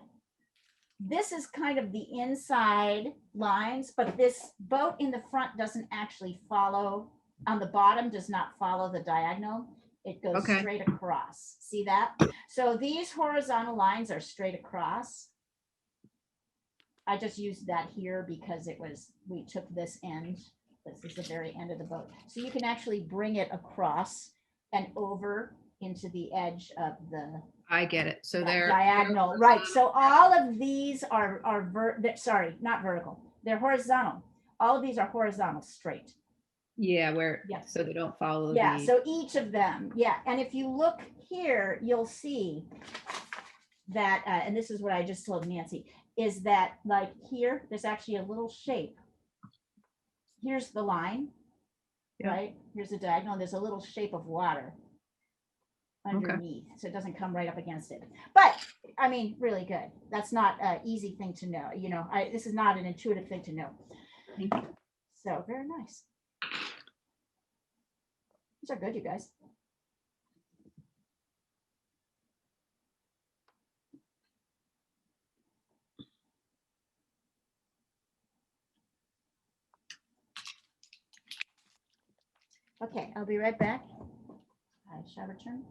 this is kind of the inside lines, but this boat in the front doesn't actually follow, on the bottom does not follow the diagonal. It goes Okay. straight across. See that? So these horizontal lines are straight across. I just used that here because it was, we took this end. This is the very end of the boat. So you can actually bring it across and over into the edge of the I get it. So that they're diagonal, right? So all of these are sorry, not vertical. They're horizontal. All of these are horizontal, straight. Yeah, where, Yes. so they don't follow Yeah, the, so each of them, yeah. And if you look here, you'll see that, and this is what I just told Nancy, is that like here, there's actually a little shape. Here's the line, Yeah. right? Here's the diagonal. There's a little shape of water underneath, so it doesn't come right up against it. But I mean, really good. That's not an easy thing to know. You know, this is not an intuitive thing to know. Thank you. So very nice. These are good, you guys. Okay, I'll be right back. I shall return.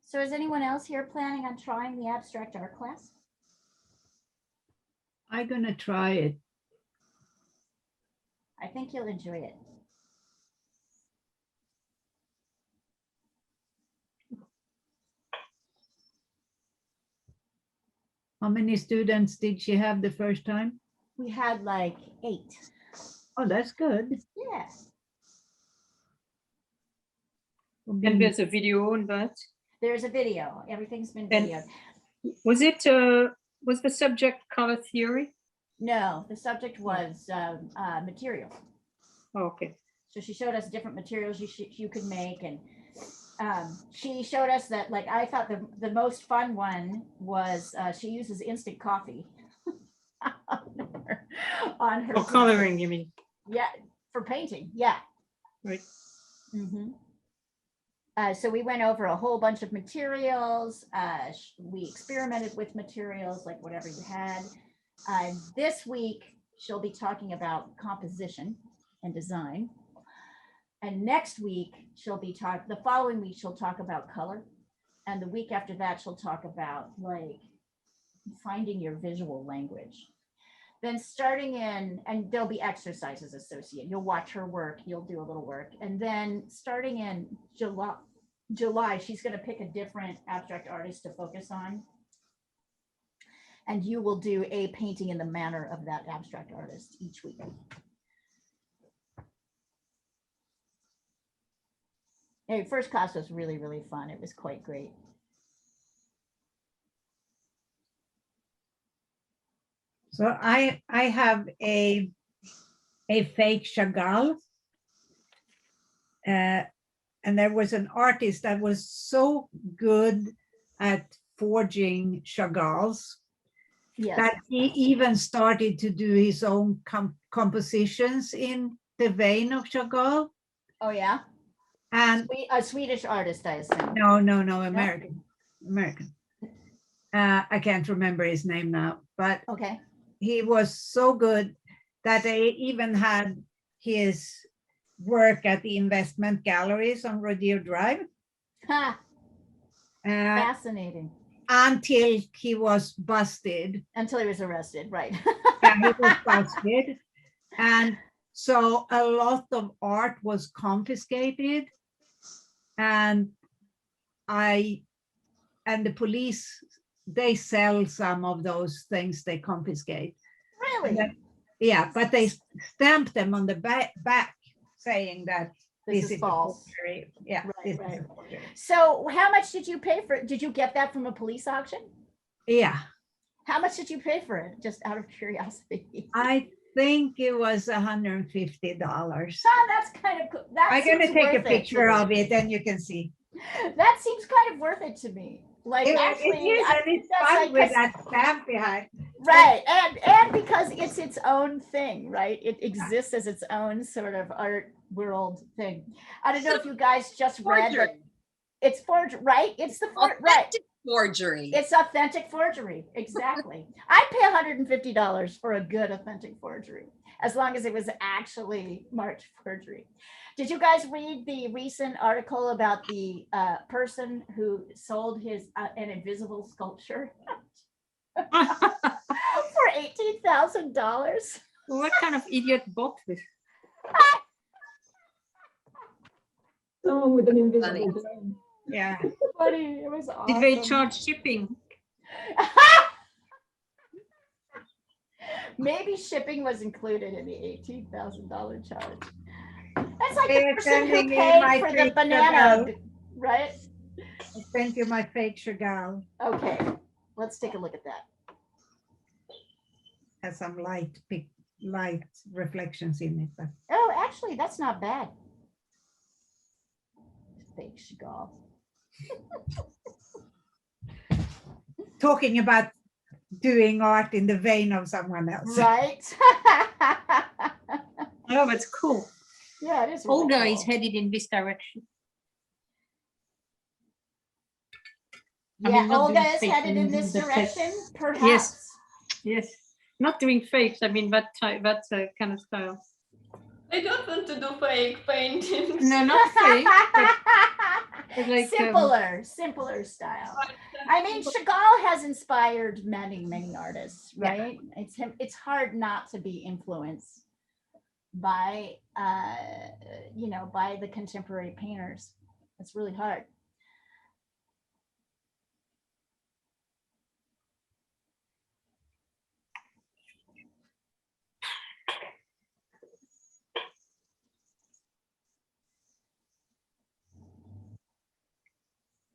So is anyone else here planning on trying the abstract art class? I'm gonna try it. I think you'll enjoy it. How many students did she have the first time? We had like 8. Oh, that's good. Yes. Will And be- there's a video on that. There's a video. Everything's been And- videoed. Was it, was the subject color theory? No, the subject was materials. Oh, okay. So she showed us different materials you could make, and she showed us that, like, I thought the most fun one was she uses instant coffee on her For coloring, you mean? Yeah, for painting. Yeah. Right. Mhm. So we went over a whole bunch of materials. We experimented with materials, like whatever you had. This week, she'll be talking about composition and design. And next week, the following week, she'll talk about color. And the week after that, she'll talk about like finding your visual language. Then starting in, and there'll be exercises associated. You'll watch her work, you'll do a little work. And then starting in July, she's going to pick a different abstract artist to focus on. And you will do a painting in the manner of that abstract artist each week. Anyway, first class was really, really fun. It was quite great. So I have a fake Chagall. And there was an artist that was so good at forging Chagalls Yes. that he even started to do his own compositions in the vein of Chagall. Oh, yeah. And A Swedish artist, I assume. no, American. I can't remember his name now, but Okay. he was so good that they even had his work at the investment galleries on Rodeo Drive. Ha, Uh, fascinating. until he was busted. Until he was arrested, right? Yeah, he was busted. And so a lot of art was confiscated. And the police, they sell some of those things they confiscate. Really? Yeah, but they stamp them on the back saying that This this is is false. a forgery. Yeah, Right, this right. is a forgery. So how much did you pay for it? Did you get that from a police auction? Yeah, How much did you pay for it? Just out of curiosity. I think it was $150. That's kind of cool. That I'm gonna seems take a worth it to picture me. of it and you can see. That seems kind of worth it to me. Like It actually, is, I and think it's that's fun like with 'cause- that stamp behind. right, and because it's its own thing, right? It exists as its own sort of art world thing. I don't know if you guys just read that Forgery. it's forgery, right? It's the right. Authentic forgery. It's authentic forgery. Exactly. I'd pay $150 for a good authentic forgery, as long as it was actually marked forgery. Did you guys read the recent article about the person who sold his an invisible sculpture for $18,000? What kind of idiot bought this? Someone with an invisible Funny. brain. Yeah. Funny. It was awesome. Did they charge shipping? Maybe shipping was included in the $18,000 charge. That's like They the are person who sending me paid my for the fake banana, Chagall. right? I sent you my fake Chagall. Okay, let's take a look at that. Has some light reflections in it. But Oh, actually, that's not bad. Fake Chagall. talking about doing art in the vein of someone else. Right? Oh, that's cool. Yeah, it is. Really Olga cool. is headed in this direction. I Yeah, mean, not Olga doing is fake headed in things, this but direction, perhaps. Yes. Yes. Not doing fakes. I mean, that kind of style. I don't want to do fake paintings. No, not fake, but like simpler style. I mean, Chagall has inspired many artists, right? Yeah. It's hard not to be influenced by, by the contemporary painters. It's really hard.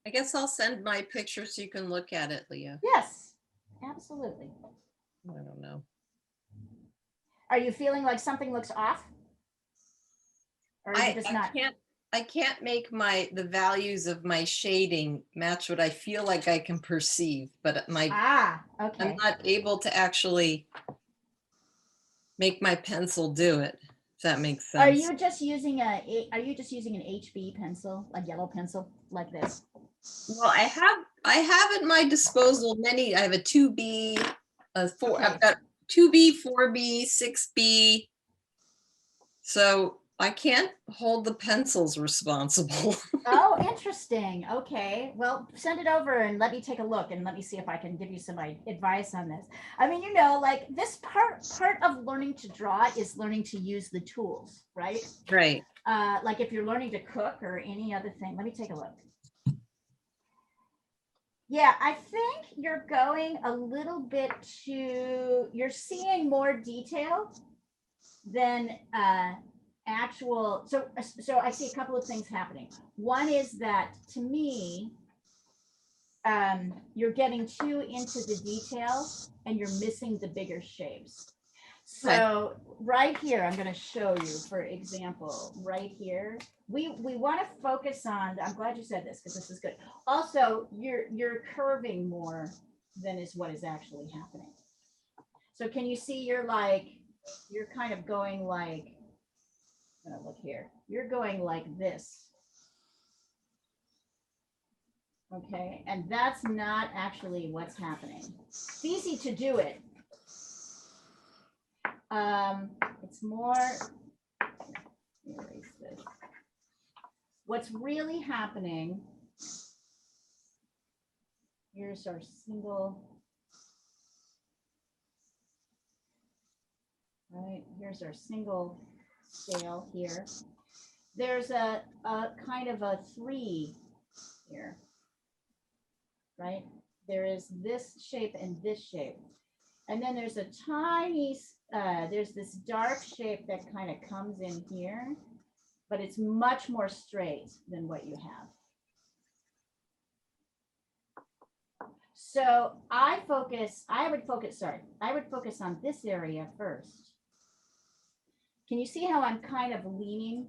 I guess I'll send my picture so you can look at it, Leah. Yes, absolutely. I don't know. Are you feeling like something looks off? Or is it just not? I can't make the values of my shading match what I feel like I can perceive, but Okay. I'm not able to actually make my pencil do it. If that makes sense. Are you just using an HB pencil, a yellow pencil like this? Well, I have at my disposal many. I have a 2B, I've got 2B, 4B, 6B. So I can't hold the pencils responsible. Oh, interesting. Okay. Well, send it over and let me take a look and let me see if I can give you some advice on this. I mean, like this part of learning to draw is learning to use the tools, right? Right. Like if you're learning to cook or any other thing. Let me take a look. Yeah, I think you're going a little bit you're seeing more detail than actual. So I see a couple of things happening. One is that to me, you're getting too into the details and you're missing the bigger shapes. So right here, I'm going to show you, for example, right here, we want to focus on, I'm glad you said this because this is good. Also, you're curving more than is what is actually happening. So can you see you're kind of going like, I'm gonna look here. You're going like this Okay, and that's not actually what's happening. It's easy to do it. It's more, erase this. What's really happening, here's our single, right? Here's our single scale here. There's a kind of a 3 here, right? There is this shape and this shape. And then there's a tiny, there's this dark shape that kind of comes in here, but it's much more straight than what you have. So I would focus on this area first. Can you see how I'm kind of leaning?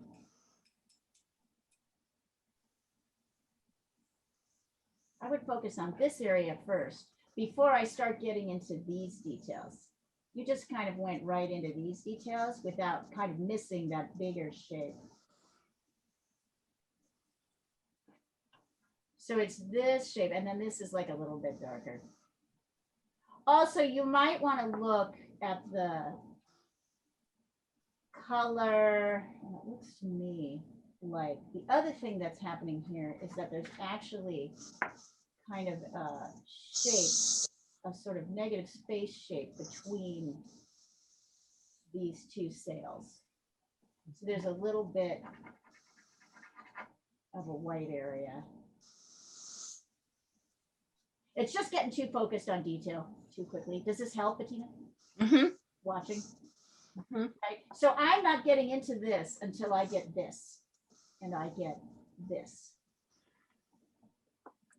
I would focus on this area first before I start getting into these details. You just kind of went right into these details without kind of missing that bigger shape. So it's this shape, and then this is like a little bit darker. Also, you might want to look at the color, and it looks to me like the other thing that's happening here is that there's actually kind of a shape, a sort of negative space shape between these two sails. So there's a little bit of a white area. It's just getting too focused on detail too quickly. Does this help, Bettina? Mm-hmm. Watching? Mm-hmm. Right. So I'm not getting into this until I get this, and I get this.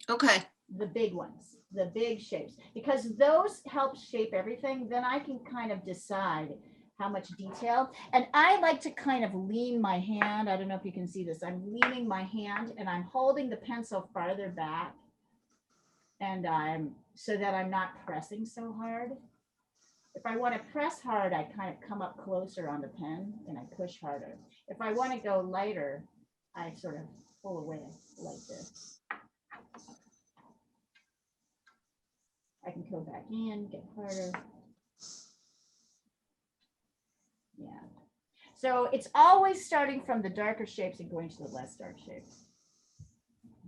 Okay. The big ones, the big shapes, because those help shape everything. Then I can kind of decide how much detail. And I like to kind of lean my hand. I don't know if you can see this. I'm leaning my hand and I'm holding the pencil farther back. And so that I'm not pressing so hard. If I want to press hard, I kind of come up closer on the pen and I push harder. If I want to go lighter, I sort of pull away like this. I can go back in, get harder. Yeah. So it's always starting from the darker shapes and going to the less dark shapes.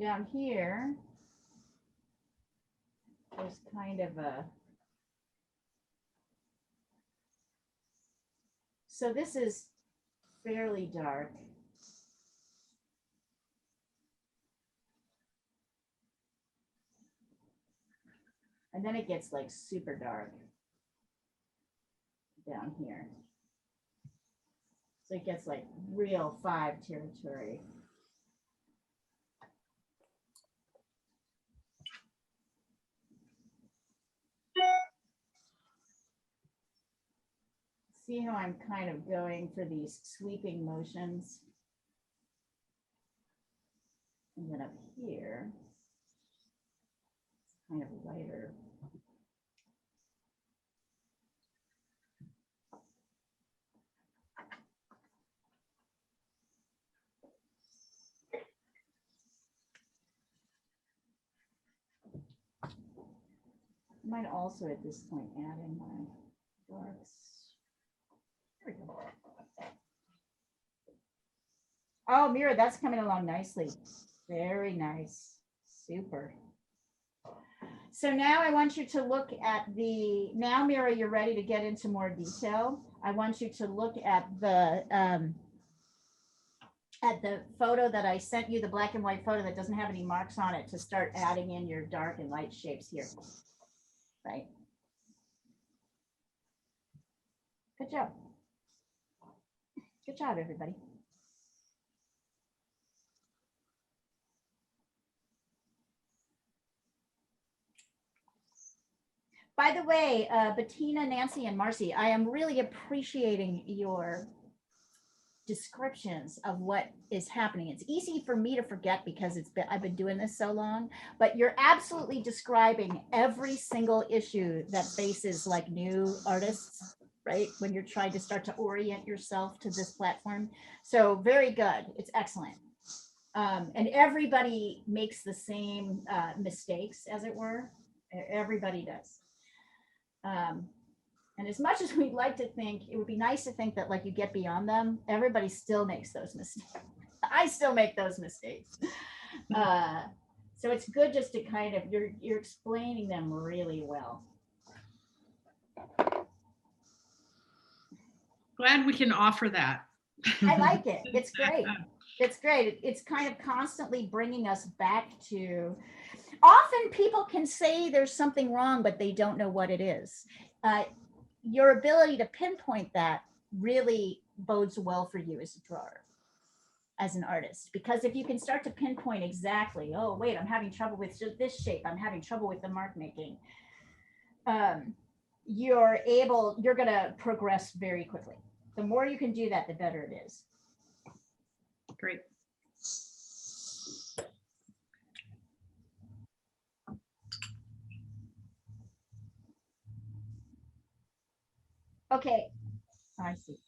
Down here, there's kind of a, so this is fairly dark. And then it gets like super dark down here. So it gets like real 5 territory. See how I'm kind of going for these sweeping motions? And then up here, it's kind of lighter. I might also at this point add in my darks. There we go. Oh, Mira, that's coming along nicely. Very nice. Super. So now I want you to look at the, now Mira, you're ready to get into more detail. I want you to look at the photo that I sent you, the black and white photo that doesn't have any marks on it, to start adding in your dark and light shapes here. Right. Good job. Good job, everybody. By the way, Bettina, Nancy, and Marcy, I am really appreciating your descriptions of what is happening. It's easy for me to forget because I've been doing this so long, but you're absolutely describing every single issue that faces like new artists, right? When you're trying to start to orient yourself to this platform. So very good. It's excellent. And everybody makes the same mistakes, as it were. Everybody does. And as much as we'd like to think, it would be nice to think that like you get beyond them, everybody still makes those mistakes. I still make those mistakes. So it's good just to kind of, you're explaining them really well. Glad we can offer that. I like it. It's great. It's great. It's kind of constantly bringing us back to, often people can say there's something wrong, but they don't know what it is. Your ability to pinpoint that really bodes well for you as a drawer, as an artist, because if you can start to pinpoint exactly, oh, wait, I'm having trouble with this shape, I'm having trouble with the mark making, you're going to progress very quickly. The more you can do that, the better it is. Great. Okay, I see.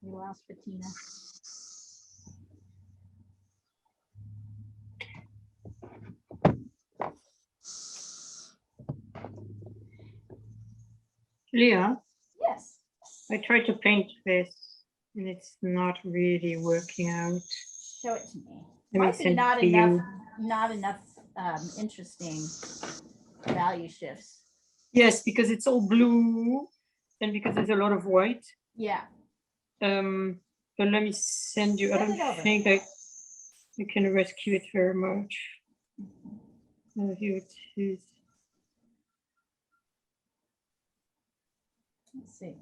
We lost Bettina. Leah, Yes. I tried to paint this and it's not really working out. Show it to me. Let me Might be send not it to enough, you. not enough interesting value shifts. Yes, because it's all blue and because there's a lot of white. Yeah. But let me send you. Send I it don't over. think I can rescue it very much. Here it is. Let's see.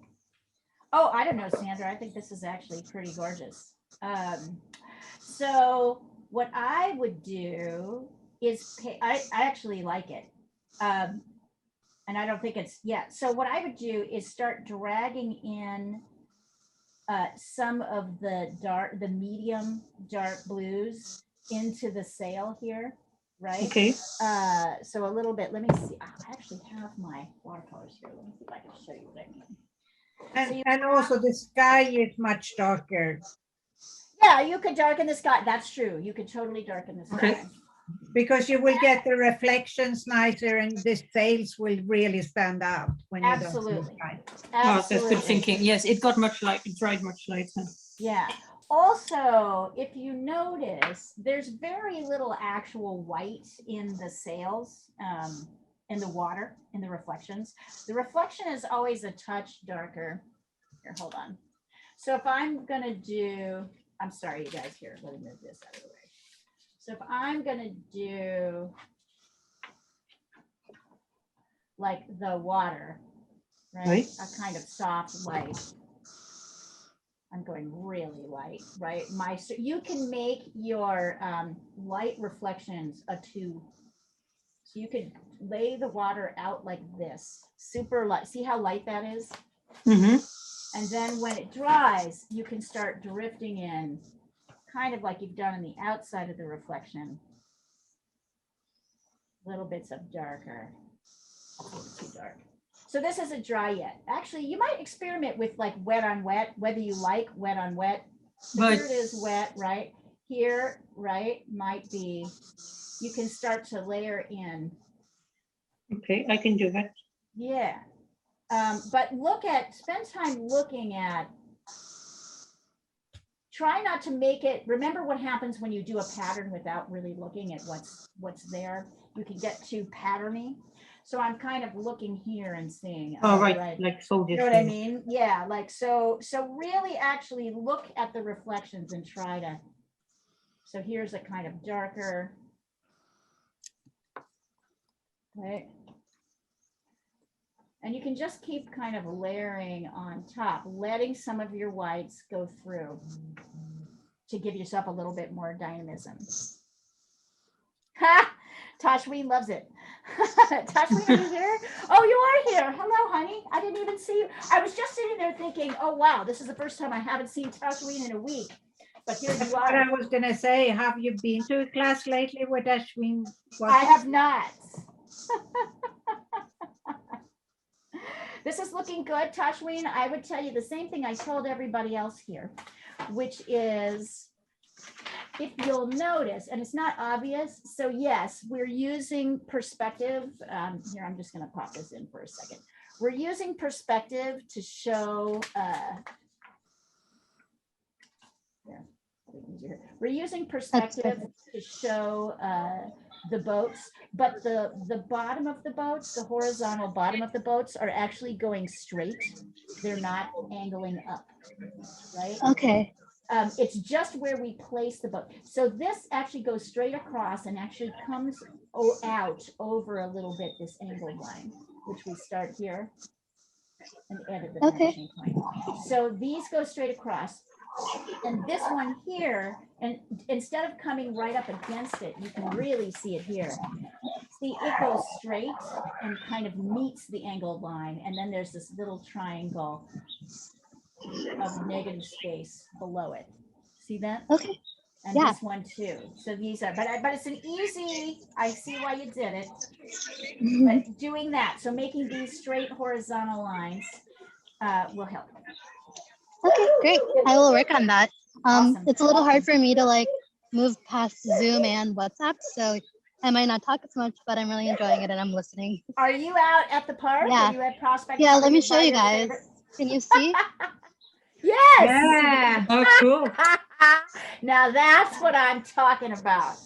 Oh, I don't know, Sandra. I think this is actually pretty gorgeous. So what I would do is I actually like it. And I don't think it's yet. So what I would do is start dragging in some of the medium dark blues into the sail here, right? Okay. So a little bit, let me see. I actually have my watercolors here. Let me see if I can show you what I mean. And also the sky is much darker. Yeah, you could darken the sky. That's true. You could totally darken the sky. Okay. Because you will get the reflections nicer and the sails will really stand out when you don't see the Absolutely. sky. Oh, that's Absolutely. good thinking. Yes, it got much light. It dried much later. Yeah. Also, if you notice, there's very little actual white in the sails, in the water, in the reflections. The reflection is always a touch darker. Here, hold on. So if I'm gonna do, I'm sorry, you guys, here, let me move this out of the way. So if I'm gonna do like the water, right? A kind of soft light. I'm going really light, right? So you can make your light reflections a tube. So you could lay the water out like this, super light. See how light that is? Mm-hmm. And then when it dries, you can start drifting in, kind of like you've done on the outside of the reflection. Little bits of darker. Too dark. So this isn't dry yet. Actually, you might experiment with like wet on wet, whether you like wet on wet. So But here it is wet, right? Here, right, might be, you can start to layer in. okay, I can do that. Yeah. But spend time looking at, try not to make it, remember what happens when you do a pattern without really looking at what's there. You can get too patterny. So I'm kind of looking here and seeing. Oh, right, like so. You know what I mean? Yeah, like so really actually look at the reflections and try to, so here's a kind of darker, right? And you can just keep kind of layering on top, letting some of your whites go through to give yourself a little bit more dynamism. Ha! Tashween loves it. Tashween, are you here? Oh, you are here. Hello, honey. I didn't even see you. I was just sitting there thinking, oh, wow, this is the first time I haven't seen Tashween in a week. But here That's you what I are. was gonna say. Have you been to a class lately with Ashwin? I have not. This is looking good, Tashween. I would tell you the same thing I told everybody else here, which is, if you'll notice, and it's not obvious, so yes, we're using perspective. Here, I'm just going to pop this in for a second. We're using perspective to show, we're using perspective to show the boats, but the bottom of the boats, the horizontal bottom of the boats are actually going straight. They're not angling up, right? Okay. It's just where we place the boat. So this actually goes straight across and actually comes out over a little bit, this angled line, which we start here and edit the vanishing point. So these go straight across. And this one here, and instead of coming right up against it, you can really see it here. See, it goes straight and kind of meets the angled line. And then there's this little triangle of negative space below it. See that? Okay. And Yeah. this one too. So these are, but it's an easy, I see why you did it. But doing that, so making these straight horizontal lines will help. Okay, great. I will work on that. Awesome. It's a little hard for me to like move past Zoom and WhatsApp, so I might not talk as much, but I'm really enjoying it and I'm listening. Are you out at the park? Yeah. Are you at Prospect? Yeah, Park? let me Is show that you your guys. favorite? Can you see? Yes. Yeah. Oh, cool. Now that's what I'm talking about.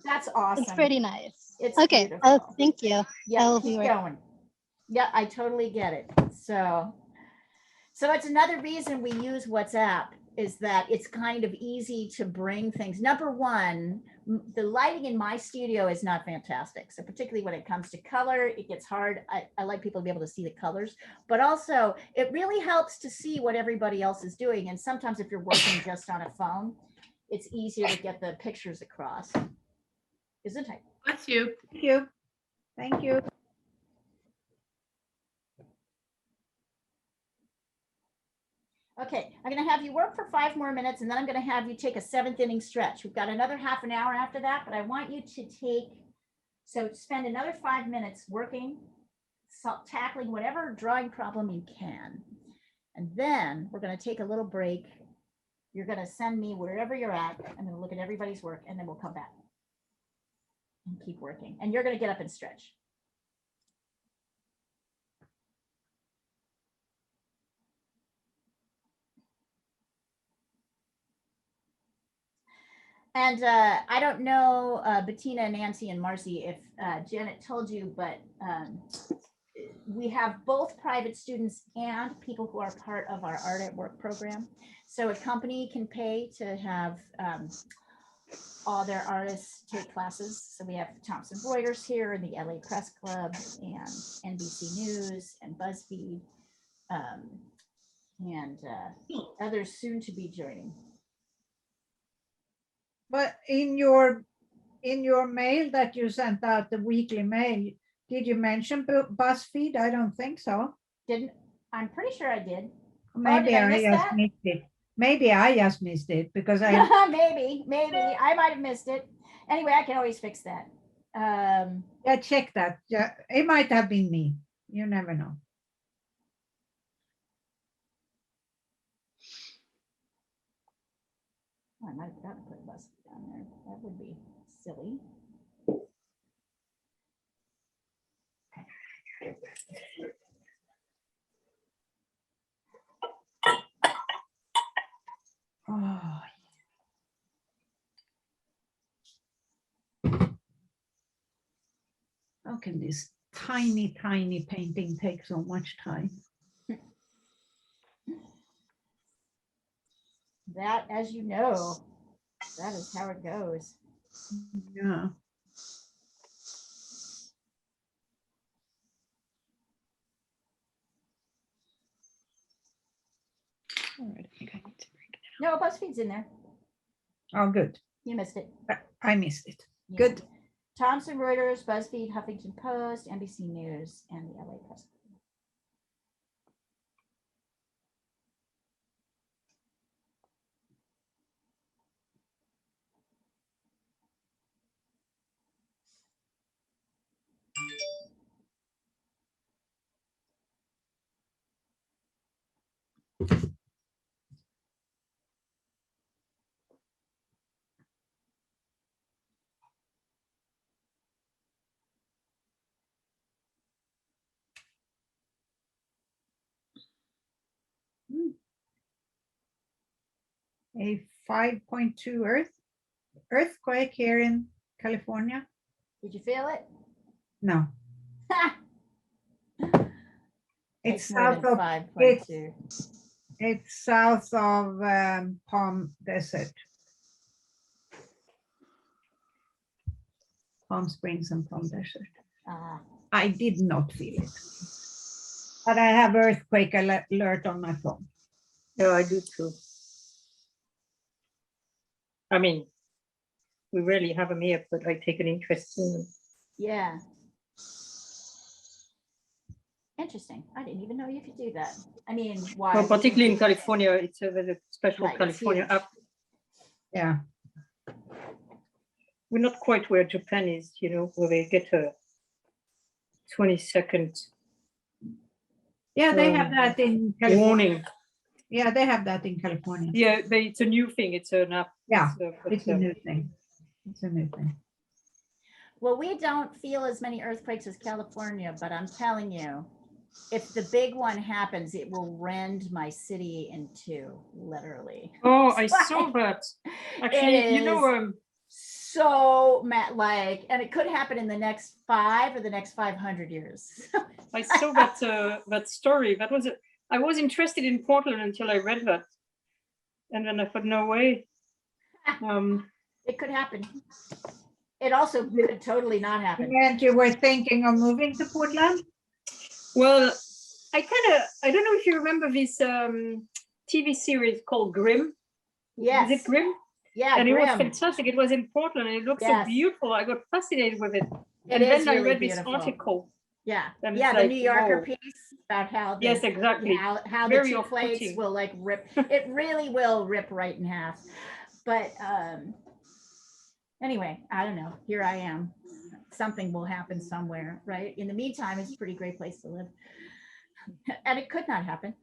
That's awesome. It's pretty nice. It's Okay. beautiful. Thank you. Yeah, I will be keep working. going. Yeah, I totally get it. So it's another reason we use WhatsApp, is that it's kind of easy to bring things. Number one, the lighting in my studio is not fantastic. So particularly when it comes to color, it gets hard. I like people to be able to see the colors, but also it really helps to see what everybody else is doing. And sometimes if you're working just on a phone, it's easier to get the pictures across. Isn't it? Bless you. Thank you. Thank you. Okay, I'm going to have you work for 5 more minutes, and then I'm going to have you take a 7th inning stretch. We've got another half an hour after that, but I want you to spend another 5 minutes working, tackling whatever drawing problem you can. And then we're going to take a little break. You're going to send me wherever you're at. I'm going to look at everybody's work, and then we'll come back and keep working. And you're going to get up and stretch. And I don't know, Bettina, Nancy, and Marcy, if Janet told you, but we have both private students and people who are part of our Art at Work program. So a company can pay to have all their artists take classes. So we have Thomson Reuters here, and the LA Press Club, and NBC News, and BuzzFeed, and others soon to be joining. But in your mail that you sent out, the weekly mail, did you mention BuzzFeed? I don't think so. Didn't, I'm pretty sure I did. Maybe did I I miss just that? missed it. Maybe I just missed it because I maybe I might have missed it. Anyway, I can always fix that. yeah, check that. Yeah, it might have been me. You never know. I might have forgotten to put bus down there. That would be silly. Oh, how can this tiny painting take so much time? That, as you know, that is how it goes. Yeah. All right, I think I need to break it. No, BuzzFeed's in there. Oh, good. You missed it. I missed it. Yeah. Good. Thomson Reuters, BuzzFeed, Huffington Post, NBC News, and the LA Press. A 5.2 earthquake here in California. Did you feel it? No, It's it's more south than of 5.2. it's south of Palm Desert, Palm Springs and Palm Desert. Ah, I did not feel it, but I have earthquake alert on my phone. Yeah, I do too. I mean, we rarely have them here, but I take an interest in them. yeah. Interesting. I didn't even know you could do that. I mean, why? Well, particularly in California, it's a very special Right, it's California huge. app. Yeah, We're not quite where Japan is, you know, where they get a 20-second yeah, they have that in California. warning. Yeah, they have that in California. Yeah, it's a new thing. It's an app. Yeah, but, it's a new thing. It's a new thing. Well, we don't feel as many earthquakes as California, but I'm telling you, if the big one happens, it will rend my city in two, literally. Oh, I saw that. Actually, you know, so like, and it could happen in the next 5 or the next 500 years. I saw that that story. That was I was interested in Portland until I read that, and then I thought, no way. It could happen. It also could totally not happen. And you were thinking of moving to Portland? Well, I don't know if you remember this TV series called Grimm. Yes. Is it Grimm? Yeah, and Grimm. it was fantastic. It was in Portland and it looked so beautiful. I got fascinated with it. It and is then really I read beautiful. this article. Yeah, and yeah, it's the like, New Yorker whoa. piece about how the, Yes, exactly. how the Very two plates off-putting. will like rip. It really will rip right in half. But anyway, I don't know. Here I am. Something will happen somewhere, right? In the meantime, it's a pretty great place to live. And it could not happen.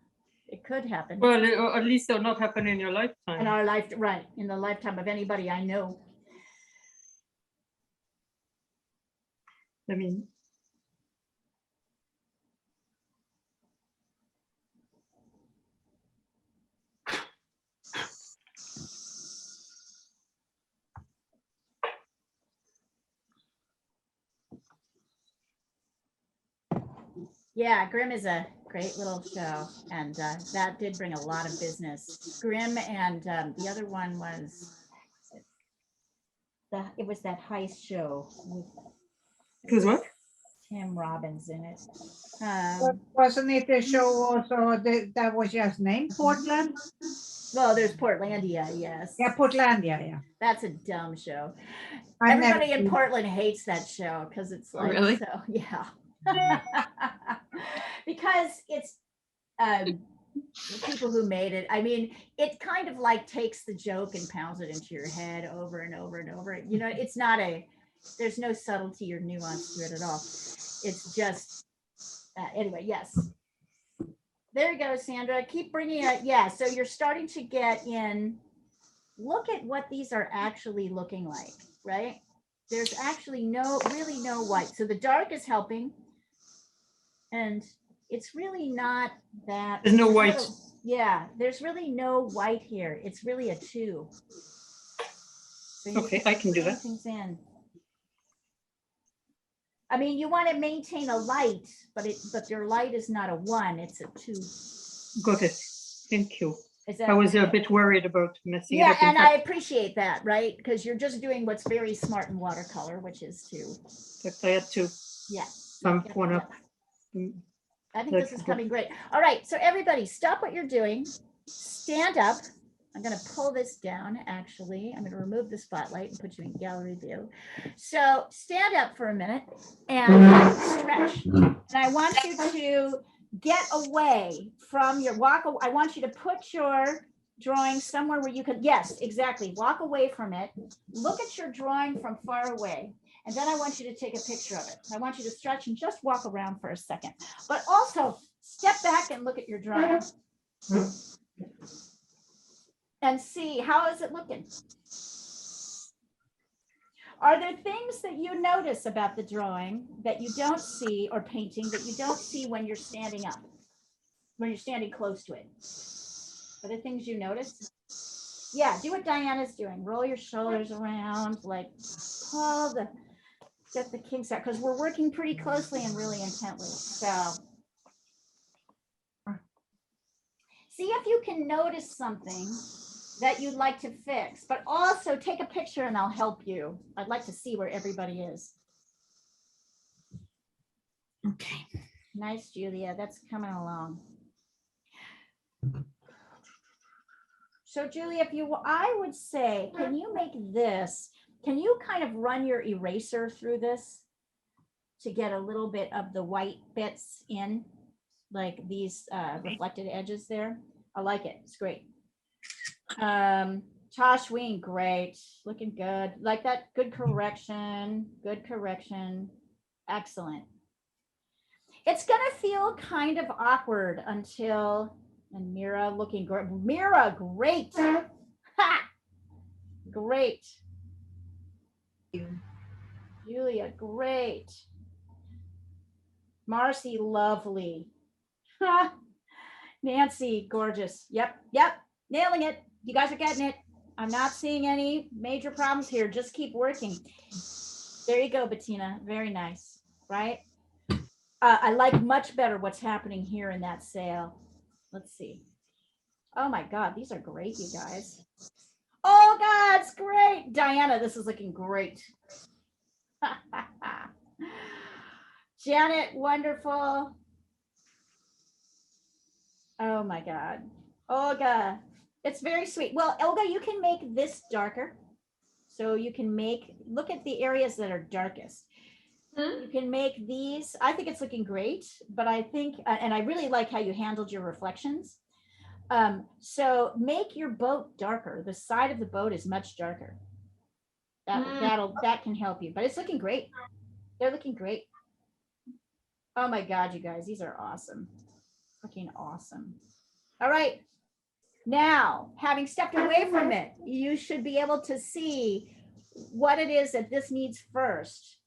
It could happen. Well, at least it'll not happen in your lifetime. In our life, right? In the lifetime of anybody I know. I mean, Yeah, Grimm is a great little show, and that did bring a lot of business. Grimm and the other one was it was that heist show with because what? Tim Robbins in it. Wasn't it a show also that was just named Portland? Well, there's Portlandia, yes. Yeah, Portlandia, yeah. That's a dumb show. I've never Everybody in seen it. Portland hates that show because it's like, Really? so yeah. Because it's the people who made it. I mean, it kind of like takes the joke and pounds it into your head over and over and over. You know, it's not there's no subtlety or nuance to it at all. It's just, anyway, yes. There you go, Sandra. Keep bringing it. Yeah, so you're starting to get in. Look at what these are actually looking like, right? There's actually really no white. So the dark is helping. And it's really not that. There's no white. Yeah, there's really no white here. It's really a 2. So Okay, I can do that. things in. I mean, you want to maintain a light, but your light is not a 1, it's a 2. Got it. Thank you. Is that I was a okay? bit worried about messing it Yeah, up. In and fact, I appreciate that, right? Because you're just doing what's very smart in watercolor, which is to I had to bump one up. I think this is coming great. All right, so everybody stop what you're doing. Stand up. I'm going to pull this down, actually. I'm going to remove the spotlight and put you in gallery view. So stand up for a minute and stretch. And I want you to get away from your I want you to put your drawing somewhere where you can, yes, exactly. Walk away from it. Look at your drawing from far away. And then I want you to take a picture of it. I want you to stretch and just walk around for a second. But also step back and look at your drawing. and see how is it looking. Are there things that you notice about the drawing that you don't see, or painting that you don't see when you're standing up, when you're standing close to it? Are there things you notice? Yeah, do what Diana's doing. Roll your shoulders around, like pull the, get the kinks out, because we're working pretty closely and really intently. So see if you can notice something that you'd like to fix, but also take a picture and I'll help you. I'd like to see where everybody is. Okay. Nice, Julia. That's coming along. So Julia, if you, I would say, can you make this, can you kind of run your eraser through this to get a little bit of the white bits in, like these reflected edges there? I like it. It's great. Tosh Ween, great. Looking good. Like that. Good correction. Good correction. Excellent. It's going to feel kind of awkward until, and Mira looking great. Mira, great. Ha! Great. Julia, great. Marcy, lovely. Ha! Nancy, gorgeous. Yep, yep. Nailing it. You guys are getting it. I'm not seeing any major problems here. Just keep working. There you go, Bettina. Very nice, right? I like much better what's happening here in that sail. Let's see. Oh my God, these are great, you guys. Oh God, it's great. Diana, this is looking great. Janet, wonderful. Oh my God. Olga, it's very sweet. Well, Olga, you can make this darker. So you can make, look at the areas that are darkest. You can make these, I think it's looking great, but I think, and I really like how you handled your reflections. So make your boat darker. The side of the boat is much darker. That can help you, but it's looking great. They're looking great. Oh my God, you guys, these are awesome. Looking awesome. All right. Now, having stepped away from it, you should be able to see what it is that this needs first,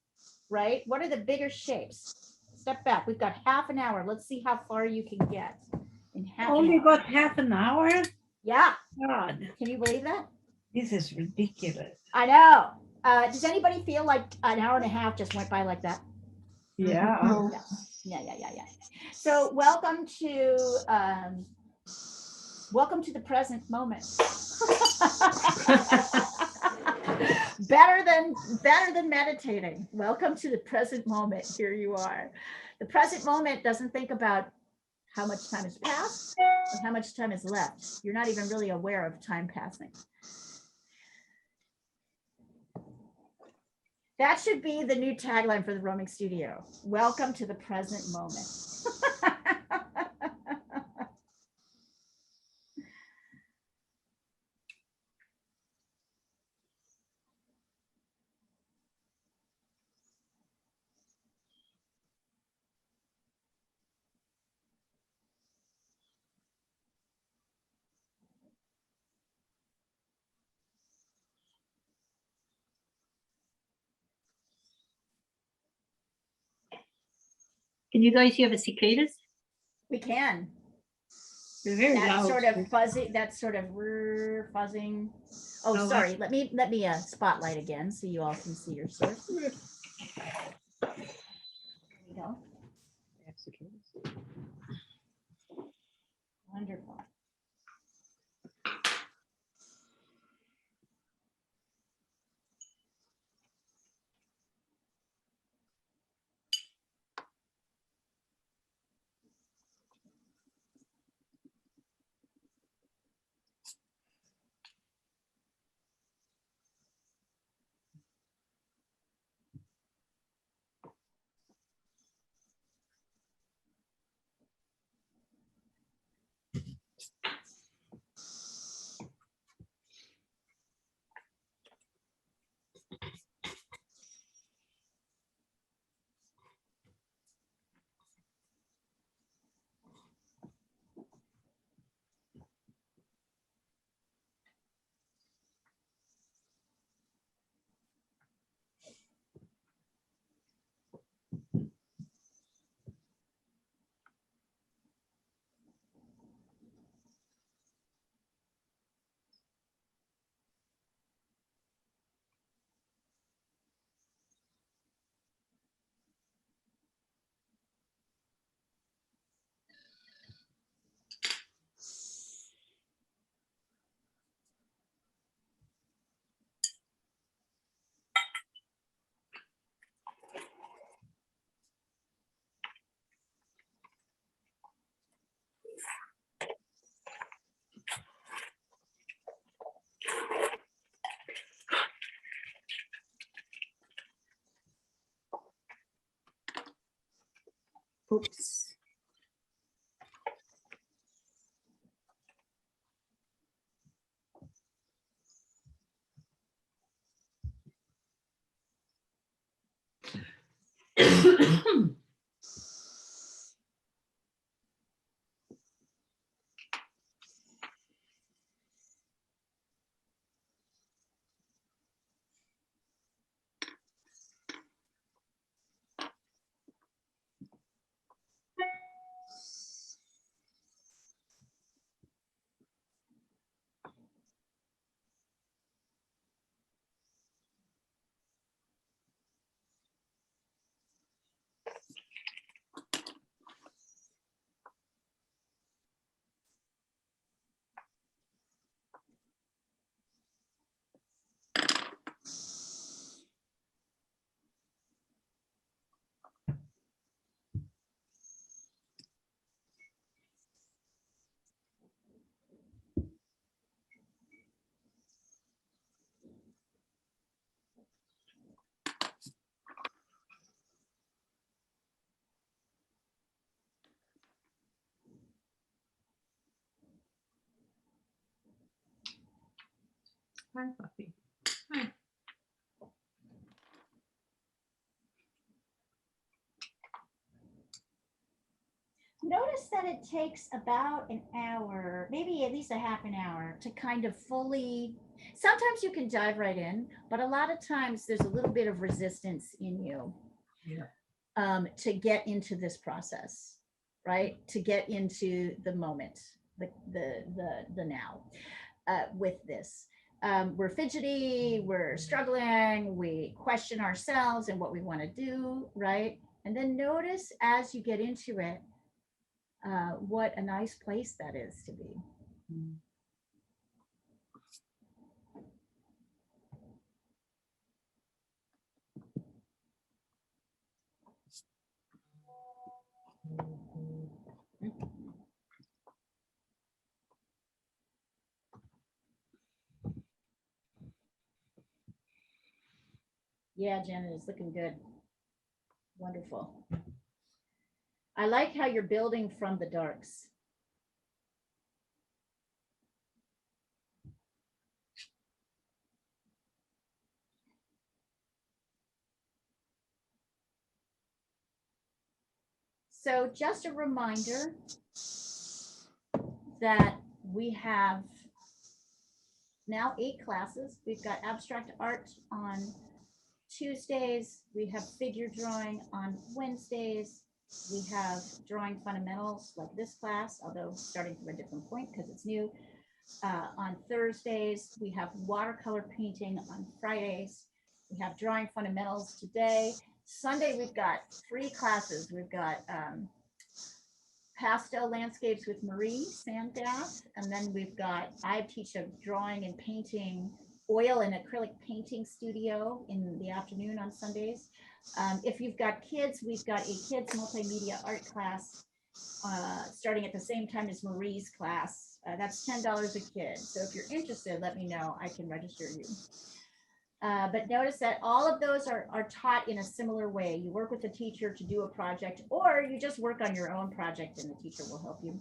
right? What are the bigger shapes? Step back. We've got half an hour. Let's see how far you can get in half Only an hour. got half an hour? Yeah. God, Can you believe that? this is ridiculous. I know. Does anybody feel like an hour and a half just went by like that? Yeah. Yeah. So welcome to the present moment. better than meditating. Welcome to the present moment. Here you are. The present moment doesn't think about how much time has passed or how much time is left. You're not even really aware of time passing. That should be the new tagline for the roaming studio. Welcome to the present moment. Can you guys hear the cicadas? We can. They're very That loud. sort of fuzzy, that sort of fuzzing. Oh, Oh, sorry. Let me spotlight again so you all can see your source. There we go. Wonderful. Hi, Fluffy. Hi. Notice that it takes about an hour, maybe at least a half an hour to kind of fully, sometimes you can dive right in, but a lot of times there's a little bit of resistance in you to get into this process, right? To get into the moment, the now with this. We're fidgety, we're struggling, we question ourselves and what we want to do, right? And then notice as you get into it, what a nice place that is to be. Yeah, Janet, it's looking good. Wonderful. I like how you're building from the darks. So just a reminder that we have now 8 classes. We've got abstract art on Tuesdays. We have figure drawing on Wednesdays. We have drawing fundamentals like this class, although starting from a different point because it's new. On Thursdays, we have watercolor painting on Fridays. We have drawing fundamentals today. Sunday, we've got 3 classes. We've got pastel landscapes with Marie, sand bath, and then we've got, I teach a drawing and painting, oil and acrylic painting studio in the afternoon on Sundays. If you've got kids, we've got a kids multimedia art class starting at the same time as Marie's class. That's $10 a kid. So if you're interested, let me know. I can register you. But notice that all of those are taught in a similar way. You work with the teacher to do a project, or you just work on your own project and the teacher will help you.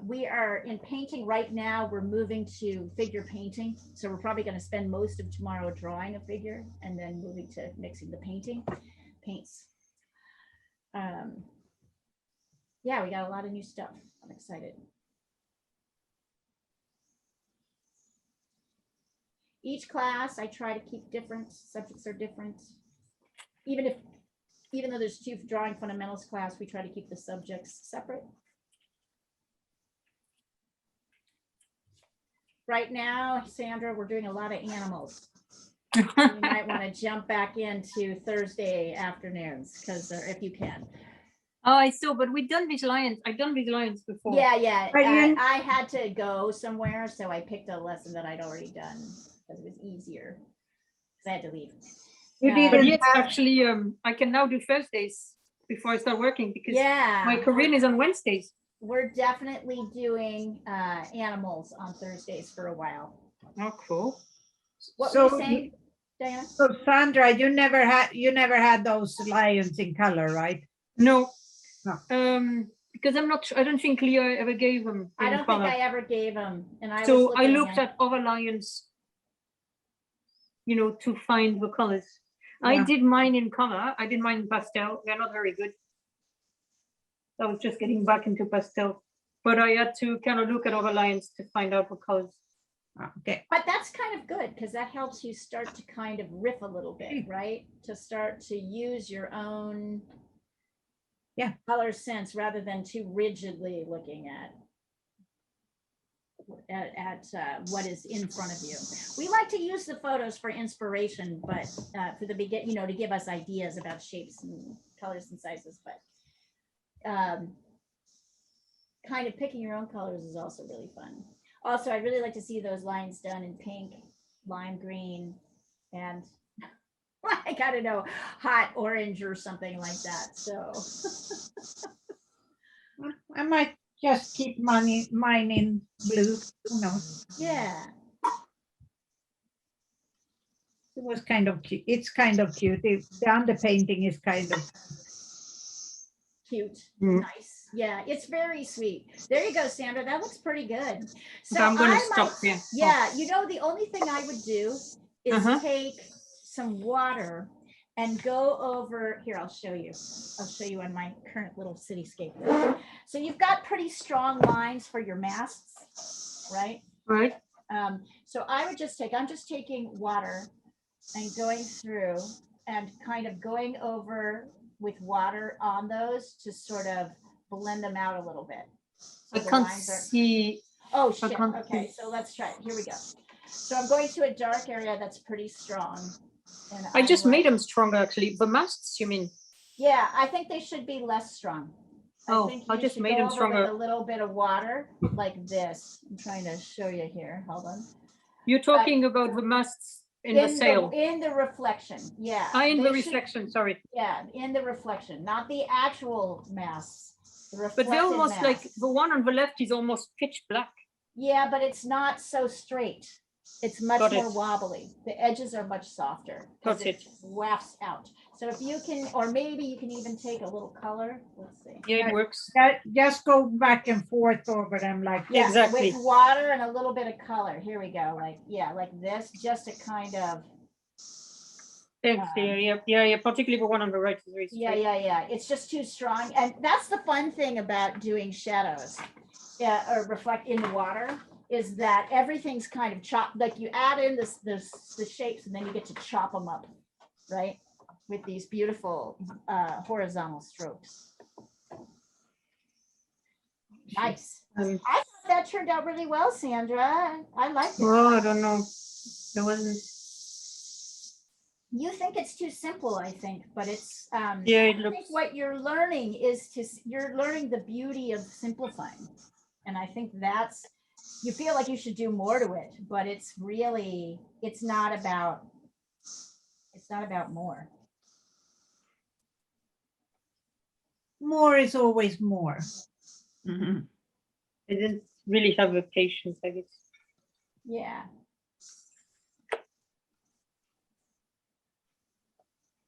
We are in painting right now. We're moving to figure painting. So we're probably going to spend most of tomorrow drawing a figure and then moving to mixing the paints. Yeah, we got a lot of new stuff. I'm excited. Each class, I try to keep different, subjects are different. Even though there's 2 drawing fundamentals class, we try to keep the subjects separate. Right now, Sandra, we're doing a lot of animals. You might want to jump back into Thursday afternoons, because if you can. Oh, I saw, but we've done these lions. I've done these lions before. Yeah. Brilliant. I had to go somewhere, so I picked a lesson that I'd already done because it was easier. Because I had to leave. You But didn't yes, have, actually, I can now do Thursdays before I start working because Yeah. my Korean is on Wednesdays. We're definitely doing animals on Thursdays for a while. Oh, cool. What So were you saying, Diana? so Sandra, you never had those lions in color, right? No. No. Because I don't think Leo ever gave them. I don't color. think I ever gave them. And I So was I looking looked at other lions, to find the colors. I Yeah. did mine in color. I did mine in pastel. They're not very good. I was just getting back into pastel. But I had to kind of look at other lions to find out what colors. Okay. But that's kind of good because that helps you start to kind of riff a little bit, right? To start to use your own color sense rather than too rigidly looking at what is in front of you. We like to use the photos for inspiration, but for the beginning, to give us ideas about shapes and colors and sizes, but kind of picking your own colors is also really fun. Also, I'd really like to see those lines done in pink, lime green, and I gotta know, hot orange or something like that. So I might just keep mine in blue. Who knows? yeah. It was kind of cute. It's kind of cute. The underpainting is kind of Cute, Mm. nice. Yeah, it's very sweet. There you go, Sandra. That looks pretty good. So I'm gonna I stop might, here. yeah, you know, the only thing I would do is Uh-huh. take some water and go over here. I'll show you. I'll show you on my current little cityscape. So you've got pretty strong lines for your masts, right? Right. So I would just take, I'm just taking water and going through and kind of going over with water on those to sort of blend them out a little bit. So I the can't lines are, see. oh I shit, can't okay, see. so let's try it. Here we go. So I'm going to a dark area that's pretty strong. And I just I'm made like- them stronger, actually. The masts, you mean? Yeah, I think they should be less strong. Oh, think I you just should made go them over stronger. with a little bit of water like this. I'm trying to show you here. Hold on. You're talking about the masts in the sail. In the reflection, yeah. In the They should- reflection, sorry. Yeah, in the reflection, not the actual mass. The But reflected they're almost mass. like, the one on the left is almost pitch black. Yeah, but it's not so straight. It's much Got more it. wobbly. The edges are much softer. 'Cause Got it. wafts out. So if you can, or maybe you can even take a little color. Let's see. Yeah, it works. Just go back and forth over them like Yeah, Exactly. with water and a little bit of color. Here we go. Like, yeah, like this, just to kind of, Thanks, yeah, particularly the one on the right is very yeah, straight. yeah. It's just too strong. And that's the fun thing about doing shadows, or reflect in the water, is that everything's kind of chopped. Like you add in the shapes and then you get to chop them up, right? With these beautiful horizontal strokes. Nice. I thought that turned out really well, Sandra. I liked it. Oh, I don't know. There wasn't. You think it's too simple, I think, but it's Yeah, it I think looks. what you're learning is you're learning the beauty of simplifying. And I think that's, you feel like you should do more to it, but it's really, it's not about more. more is always more. I didn't really have the patience, I guess. Yeah.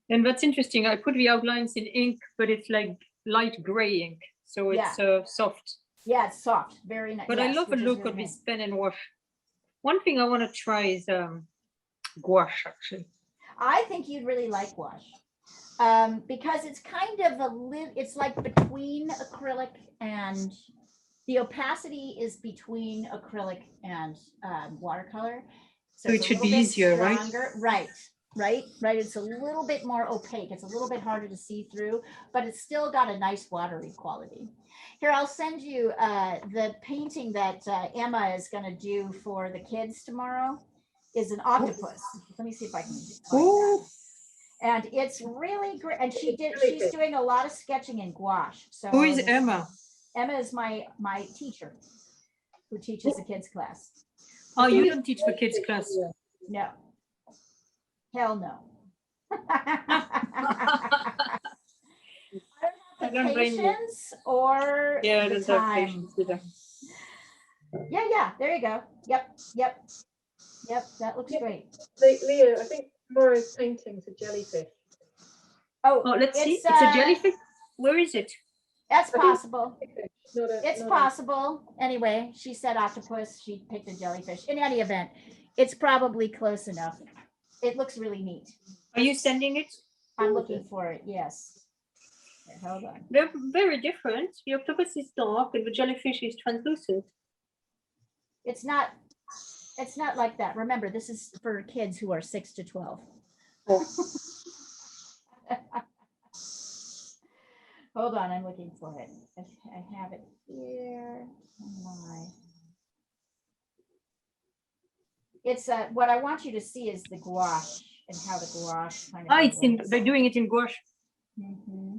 And that's interesting. I put the outlines in ink, but it's like light gray ink, so it's soft. Yeah, it's soft, very nice. But I love the look of this pen and wash. One thing I want to try is gouache, actually. I think you'd really like gouache. Because it's kind of it's like between acrylic and the opacity is between acrylic and watercolor. So it it's a should be little bit easier, right? stronger. Right. It's a little bit more opaque. It's a little bit harder to see through, but it's still got a nice watery quality. Here, I'll send you the painting that Emma is going to do for the kids tomorrow. Is an octopus. Let me see if I can find that. And it's really great. And she's doing a lot of sketching in gouache. So Who is Emma? Emma is my teacher who teaches the kids class. Oh, you don't teach the kids class. No. Hell no. I don't have the patience or Yeah, I the don't have time. patience either. Yeah, there you go. Yep, that looks great. Leo, I think tomorrow's painting's a jellyfish. Oh, Let's see. It's a jellyfish. Where is it? That's possible. It's Possible. Anyway, she said octopus. She picked a jellyfish. In any event, it's probably close enough. It looks really neat. Are you sending it? I'm looking for it. Yes. Here, hold on. They're very different. The octopus is dark and the jellyfish is translucent. It's not like that. Remember, this is for kids who are 6 to 12. Oh. Hold on, I'm looking for it. I have it here. Oh my. It's what I want you to see is the gouache and how the gouache kind of. They're doing it in gouache. Mm-hmm.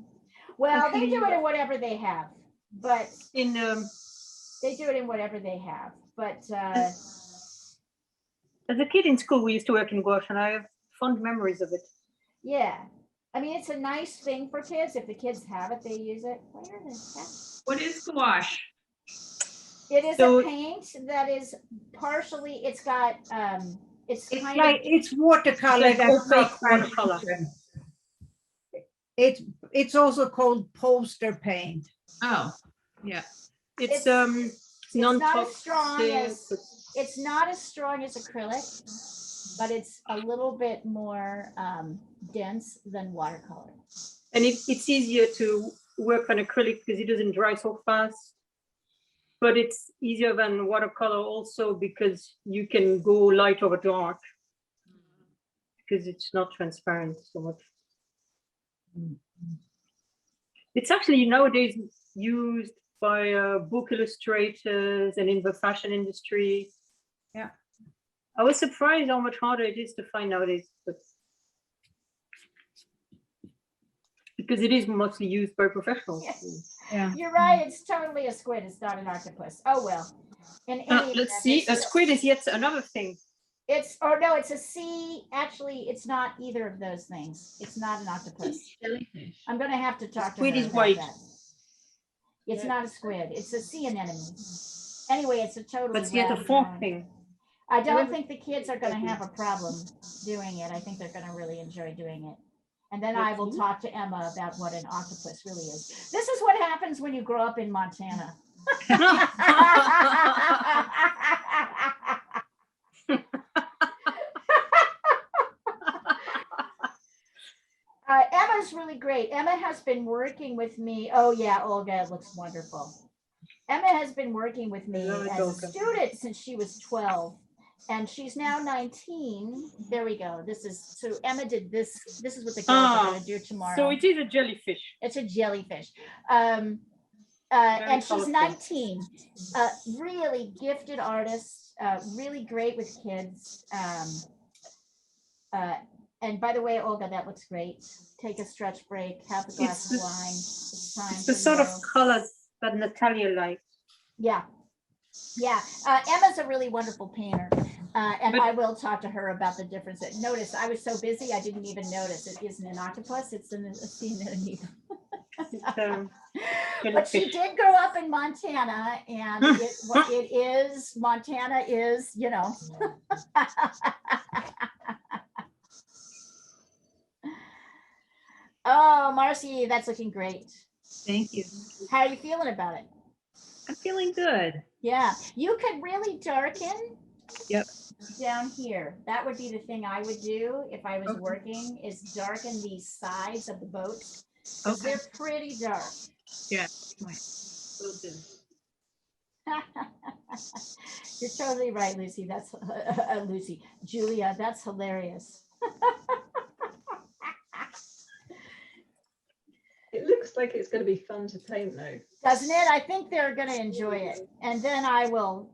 Well, they do it in whatever they have, but they do it in whatever they have. But as a kid in school, we used to work in gouache, and I have fond memories of it. Yeah, I mean, it's a nice thing for kids. If the kids have it, they use it. Where is that? What is gouache? It is a paint that is partially. It's got. It's kind of. It's watercolor. It's like That's not opaque watercolor. It's also called poster paint. Oh, Yeah. It's It's not as non-toxic. strong as it's not as strong as acrylic, but it's a little bit more dense than watercolor. And it's easier to work on acrylic because it doesn't dry so fast. But it's easier than watercolor also because you can go light over dark because it's not transparent so much. It's actually nowadays used by book illustrators and in the fashion industry. Yeah. I was surprised how much harder it is to find nowadays, but because it is mostly used by professionals. Yes. Yeah. You're right. It's totally a squid. It's not an octopus. Oh well. In any Let's event, see. it's A squid is yet another thing. It's or no, it's a sea. Actually, it's not either of those things. It's not an octopus. Jellyfish. I'm gonna have to talk to Squid her is about white. that. It's not a squid. It's a sea anemone. Anyway, it's a totally. But yet a rad fourth drawing. thing. I don't think the kids are going to have a problem doing it. I think they're going to really enjoy doing it. And then I will talk to Emma about what an octopus really is. This is what happens when you grow up in Montana. Emma's really great. Emma has been working with me. Oh yeah, Olga, it looks wonderful. Emma has been working with me as a student since she was 12. And she's now 19. There we go. This is so Emma did this. This is what the girls are going to do tomorrow. So it is a jellyfish. It's a jellyfish. And she's colorful. 19. Really gifted artist. Really great with kids. And by the way, Olga, that looks great. Take a stretch break. Have a glass of wine. It's time. It's the sort of colors that Natalia likes. Yeah. Yeah. Emma's a really wonderful painter. And I will talk to her about the difference. Notice, I was so busy, I didn't even notice. It isn't an octopus, it's a sea anemone. But she did grow up in Montana, and Montana is, you know. Oh, Marcy, that's looking great. Thank you. How are you feeling about it? I'm feeling good. Yeah, you could really darken. Yep. Down here, that would be the thing I would do if I was working, is darken these sides of the boat. Okay. They're pretty dark. Yeah. You're totally right, Lucy. That's Julia, that's hilarious. It looks like it's going to be fun to paint though. Doesn't it? I think they're going to enjoy it. And then I will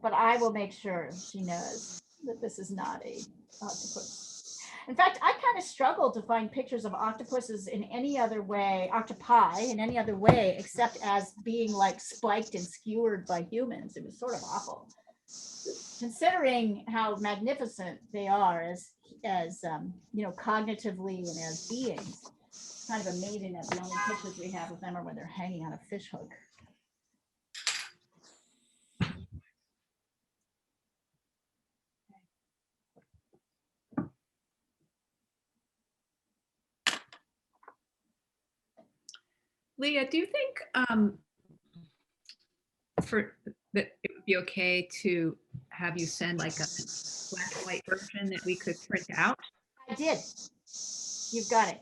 make sure she knows that this is not a octopus. In fact, I kind of struggled to find pictures of octopuses in any other way, octopi in any other way, except as being like spiked and skewered by humans. It was sort of awful, considering how magnificent they are as you know, cognitively and as beings. It's kind of amazing that the only pictures we have of them are when they're hanging on a fish hook. Leah, do you think that it would be okay to have you send like a black and white version that we could print out? I did. You've got it.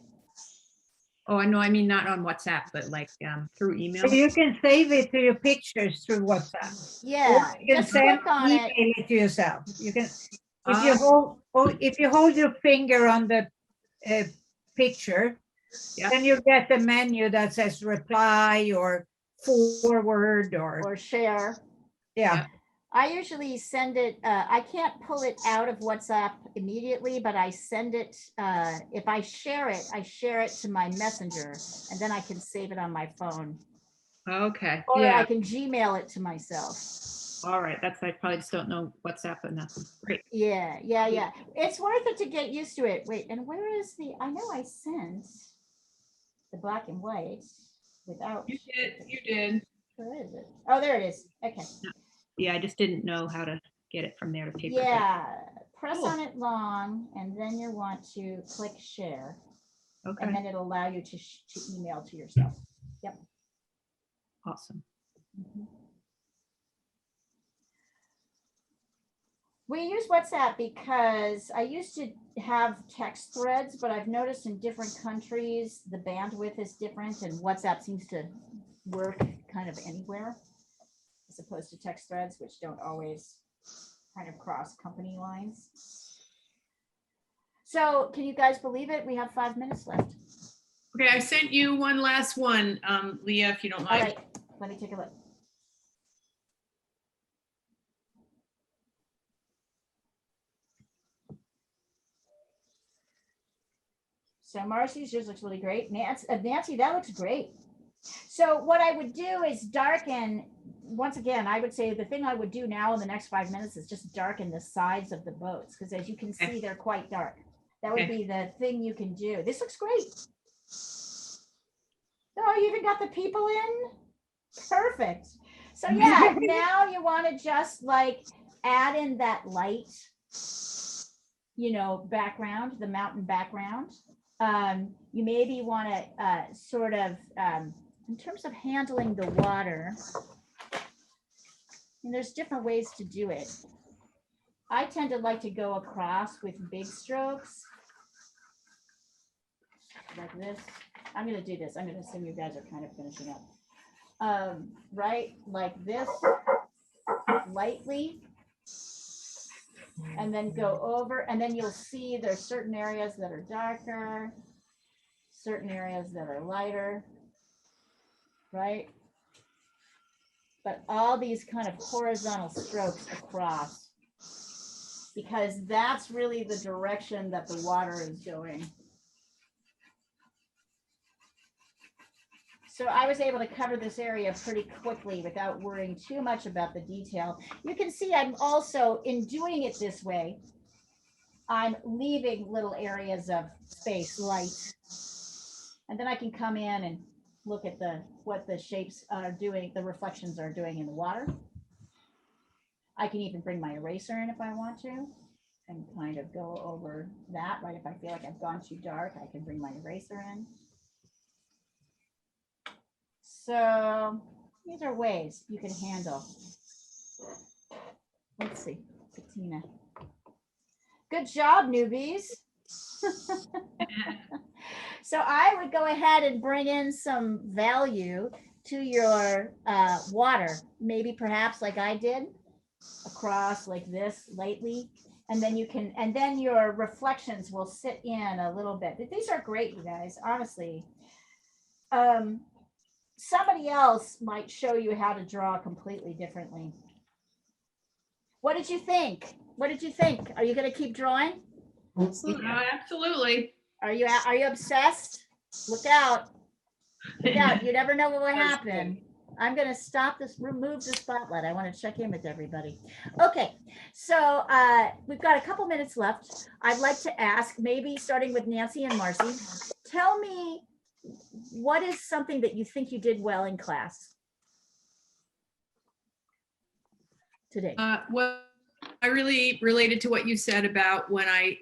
Oh, no, I mean not on WhatsApp, but like through email. So you can save it to your pictures through WhatsApp. Yeah, You can just click on email it. it to yourself. You can, if you hold your finger on the picture, Yeah. then you get the menu that says reply or forward or Share. yeah. I usually send it, I can't pull it out of WhatsApp immediately, but I send it, if I share it to my messenger, and then I can save it on my phone. Okay. Or yeah. I can Gmail it to myself. All right. I probably just don't know WhatsApp enough. Great. Yeah. It's worth it to get used to it. Wait, and where is I know I sent the black and white without. You did. Where is it? Oh, there it is. Okay. Yeah, I just didn't know how to get it from there to paper. Yeah, press on it long, and then you want to click share. Okay. And then it'll allow you to email to yourself. Yep. Awesome. Mhm. We use WhatsApp because I used to have text threads, but I've noticed in different countries, the bandwidth is different and WhatsApp seems to work kind of anywhere as opposed to text threads, which don't always kind of cross company lines. So can you guys believe it? We have 5 minutes left. Okay, I sent you one last one, Leah, if you don't All mind. right, let me take a look. So Marcy's, yours looks really great. Nancy, that looks great. So what I would do is darken, once again, I would say the thing I would do now in the next 5 minutes is just darken the sides of the boats, because as you can see, they're quite dark. That would be the thing you can do. This looks great. Oh, you even got the people in? Perfect. So yeah, now you want to just like add in that light, you know, background, the mountain background. You maybe want to sort of, in terms of handling the water, and there's different ways to do it. I tend to like to go across with big strokes, like this. I'm going to do this. I'm going to assume you guys are kind of finishing up. Right, like this, lightly, and then go over, and then you'll see there's certain areas that are darker, certain areas that are lighter, right? But all these kind of horizontal strokes across, because that's really the direction that the water is going. So I was able to cover this area pretty quickly without worrying too much about the detail. You can see I'm also, in doing it this way, I'm leaving little areas of space, light. And then I can come in and look at what the shapes are doing, the reflections are doing in the water. I can even bring my eraser in if I want to and kind of go over that, right? If I feel like I've gone too dark, I can bring my eraser in. So these are ways you can handle. Let's see, Katina. Good job, newbies. So I would go ahead and bring in some value to your water, maybe perhaps like I did, across like this lightly. And then you can, and then your reflections will sit in a little bit. These are great, you guys, honestly. Somebody else might show you how to draw completely differently. What did you think? What did you think? Are you going to keep drawing? Absolutely. Are you obsessed? Look out. Look out. You never know what will happen. I'm going to stop this, remove the spotlight. I want to check in with everybody. Okay, so we've got a couple minutes left. I'd like to ask, maybe starting with Nancy and Marcy, tell me, what is something that you think you did well in class today? Well, I really related to what you said about when I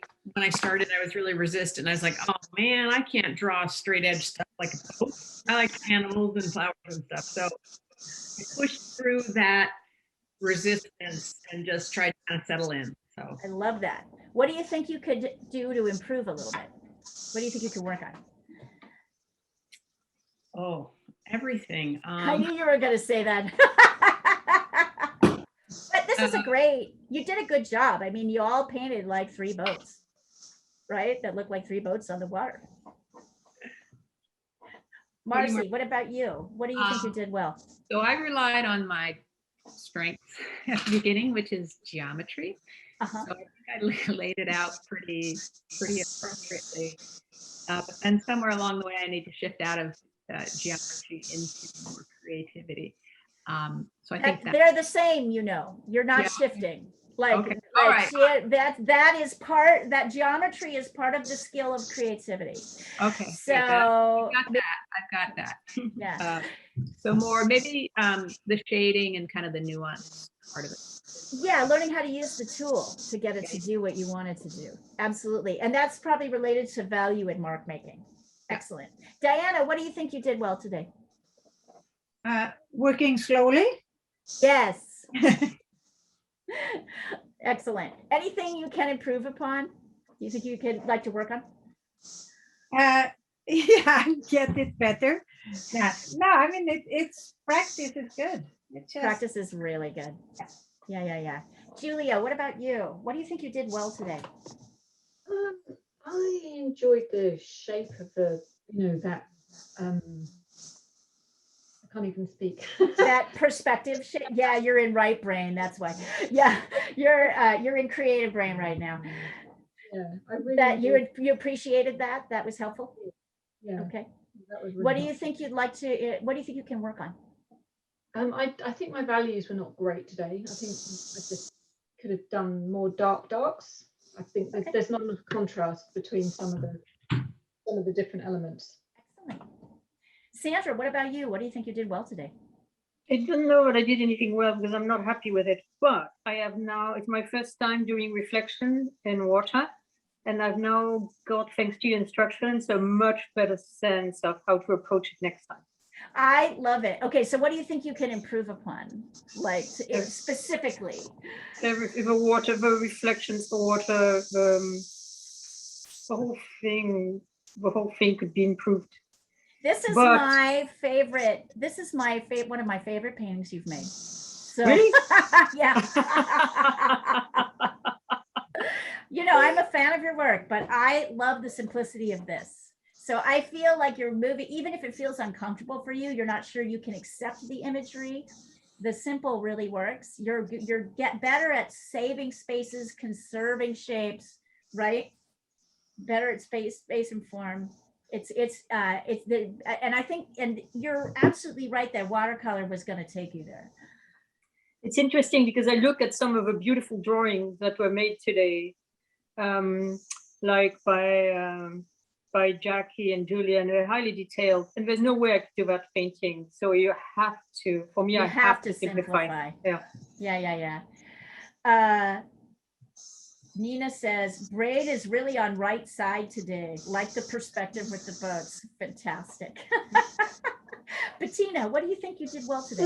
started, I was really resistant. I was like, oh man, I can't draw straight edge stuff like a boat. I like animals and flowers and stuff. So I pushed through that resistance and just tried to kind of settle in. So I love that. What do you think you could do to improve a little bit? What do you think you could work on? Oh, everything. I knew you were going to say that. But this is a great, you did a good job. I mean, you all painted like 3 boats, right? That look like 3 boats on the water. Marcy, what about you? What do you think you did well? So I relied on my strength at the beginning, which is geometry. Uh-huh. So I think I laid it out pretty appropriately. But then somewhere along the way, I need to shift out of geometry into more creativity. So I think they're the same, you know. You're not shifting. Like, okay. All right. that is part, that geometry is part of the skill of creativity. Okay. So I've got that. Yeah. So more maybe the shading and kind of the nuance part of it. Yeah, learning how to use the tool to get it to do what you want it to do. Absolutely. And that's probably related to value in mark making. Excellent. Diana, what do you think you did well today? Working slowly. Yes. Excellent. Anything you can improve upon? Do you think you could like to work on? Yeah, get it better. Yeah. No, I mean it's practice is good. It's just Practice is really good. Yeah. Julia, what about you? What do you think you did well today? I enjoyed the shape of the, that I can't even speak. That perspective shape. Yeah, you're in right brain. That's why. Yeah, you're in creative brain right now. Yeah, I really That enjoyed- you appreciated that. That was helpful. yeah, Okay. that was really What do you helpful. think you'd like to? What do you think you can work on? I think my values were not great today. I think I just could have done more darks. I think there's not enough contrast between some of the different elements. Excellent. Sandra, what about you? What do you think you did well today? I don't know that I did anything well because I'm not happy with it, but I have now, it's my first time doing reflection in water. And I've now got, thanks to your instructions, a much better sense of how to approach it next time. I love it. Okay, so what do you think you can improve upon? Like specifically? The water, the reflections, the water, the whole thing could be improved. This is But- my favorite. This is my favorite. One of my favorite paintings you've made. So, Really? yeah. I'm a fan of your work, but I love the simplicity of this. So I feel like you're moving, even if it feels uncomfortable for you, you're not sure you can accept the imagery. The simple really works. You're get better at saving spaces, conserving shapes, right? Better at space and form. And I think, and you're absolutely right that watercolor was going to take you there. It's interesting because I look at some of the beautiful drawings that were made today, like by Jackie and Julia, and they're highly detailed. And there's no way I could do that painting. So you have to, for me, You I have to simplify. simplify. Yeah. Nina says, braid is really on right side today. Like the perspective with the boats. Fantastic. Bettina, what do you think you did well today?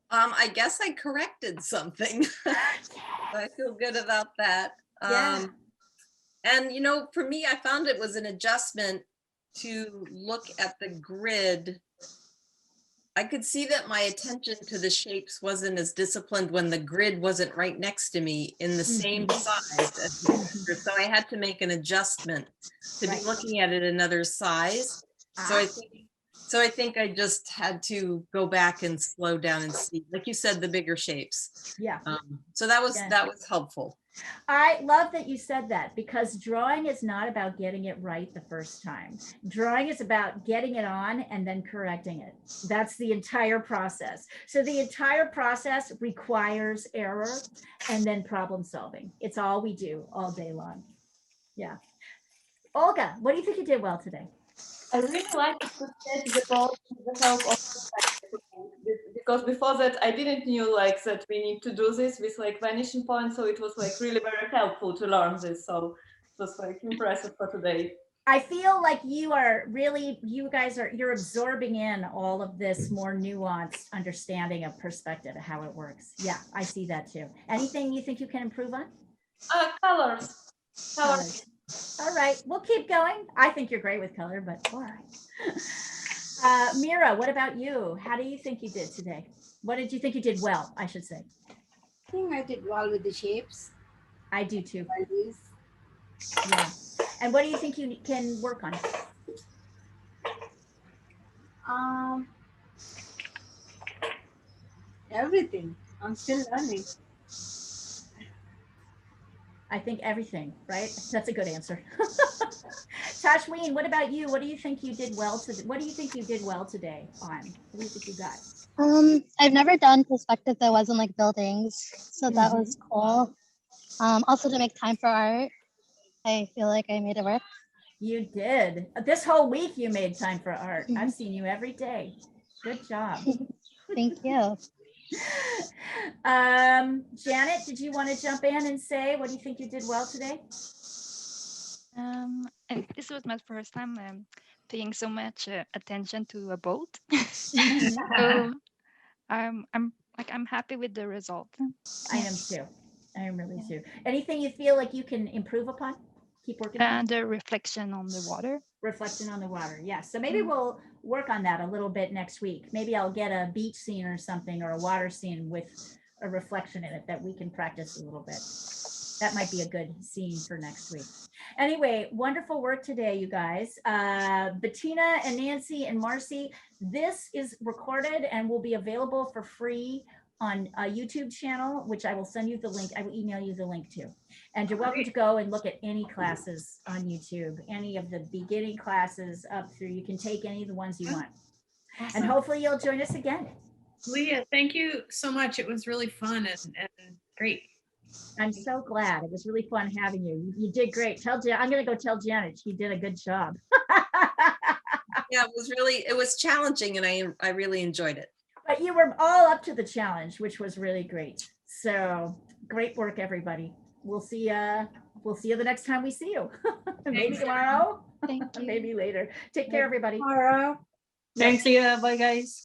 I guess I corrected something. I feel good about that. Yeah. And for me, I found it was an adjustment to look at the grid. I could see that my attention to the shapes wasn't as disciplined when the grid wasn't right next to me in the same size as the picture. So I had to make an adjustment to be looking at it another size. So I think I just had to go back and slow down and see, like you said, the bigger shapes. Yeah. So that was helpful. I love that you said that, because drawing is not about getting it right the first time. Drawing is about getting it on and then correcting it. That's the entire process. So the entire process requires error and then problem solving. It's all we do all day long. Yeah. Olga, what do you think you did well today? I really like to sketch the boat with the help of perspective, because before that I didn't knew like that we need to do this with like vanishing point, so it was like really very helpful to learn this. So it was like impressive for today. I feel like you're absorbing in all of this more nuanced understanding of perspective, how it works. Yeah, I see that too. Anything you think you can improve on? Colors. All right, we'll keep going. I think you're great with color, but all right. Mira, what about you? How do you think you did today? What did you think you did well, I should say? I think I did well with the shapes. I do too. Values. Yeah. And what do you think you can work on? Everything. I'm still learning. I think everything, right? That's a good answer. Tashween, what about you? What do you think you did well today? What do you think you did well today on? What do you think you got? I've never done perspective that wasn't like buildings, so that was cool. Also to make time for art, I feel like I made it work. You did. This whole week you made time for art. I've seen you every day. Good job. Thank you. Janet, did you want to jump in and say, what do you think you did well today? This was my first time paying so much attention to a boat. Mhm. So I'm happy with the result. I am too. I am really too. Anything you feel like you can improve upon? Keep working on? And the reflection on the water. Reflecting on the water. Yes. So maybe Mm. we'll work on that a little bit next week. Maybe I'll get a beach scene or something or a water scene with a reflection in it that we can practice a little bit. That might be a good scene for next week. Anyway, wonderful work today, you guys. Bettina and Nancy and Marcy, this is recorded and will be available for free on a YouTube channel, which I will send you the link. I will email you the link to. And you're welcome to go and look at any classes on YouTube, any of the beginning classes up through. You can take any of the ones you want. Awesome. And hopefully you'll join us again. Leah, thank you so much. It was really fun and great. I'm so glad. It was really fun having you. You did great. Tell Jan, I'm going to go tell Janet she did a good job. Yeah, it was challenging and I really enjoyed it. But you were all up to the challenge, which was really great. So great work, everybody. We'll see you the next time we see you. Maybe tomorrow. Thank you. Maybe later. Take care, everybody. Tomorrow. Thanks, Leah. Bye, guys.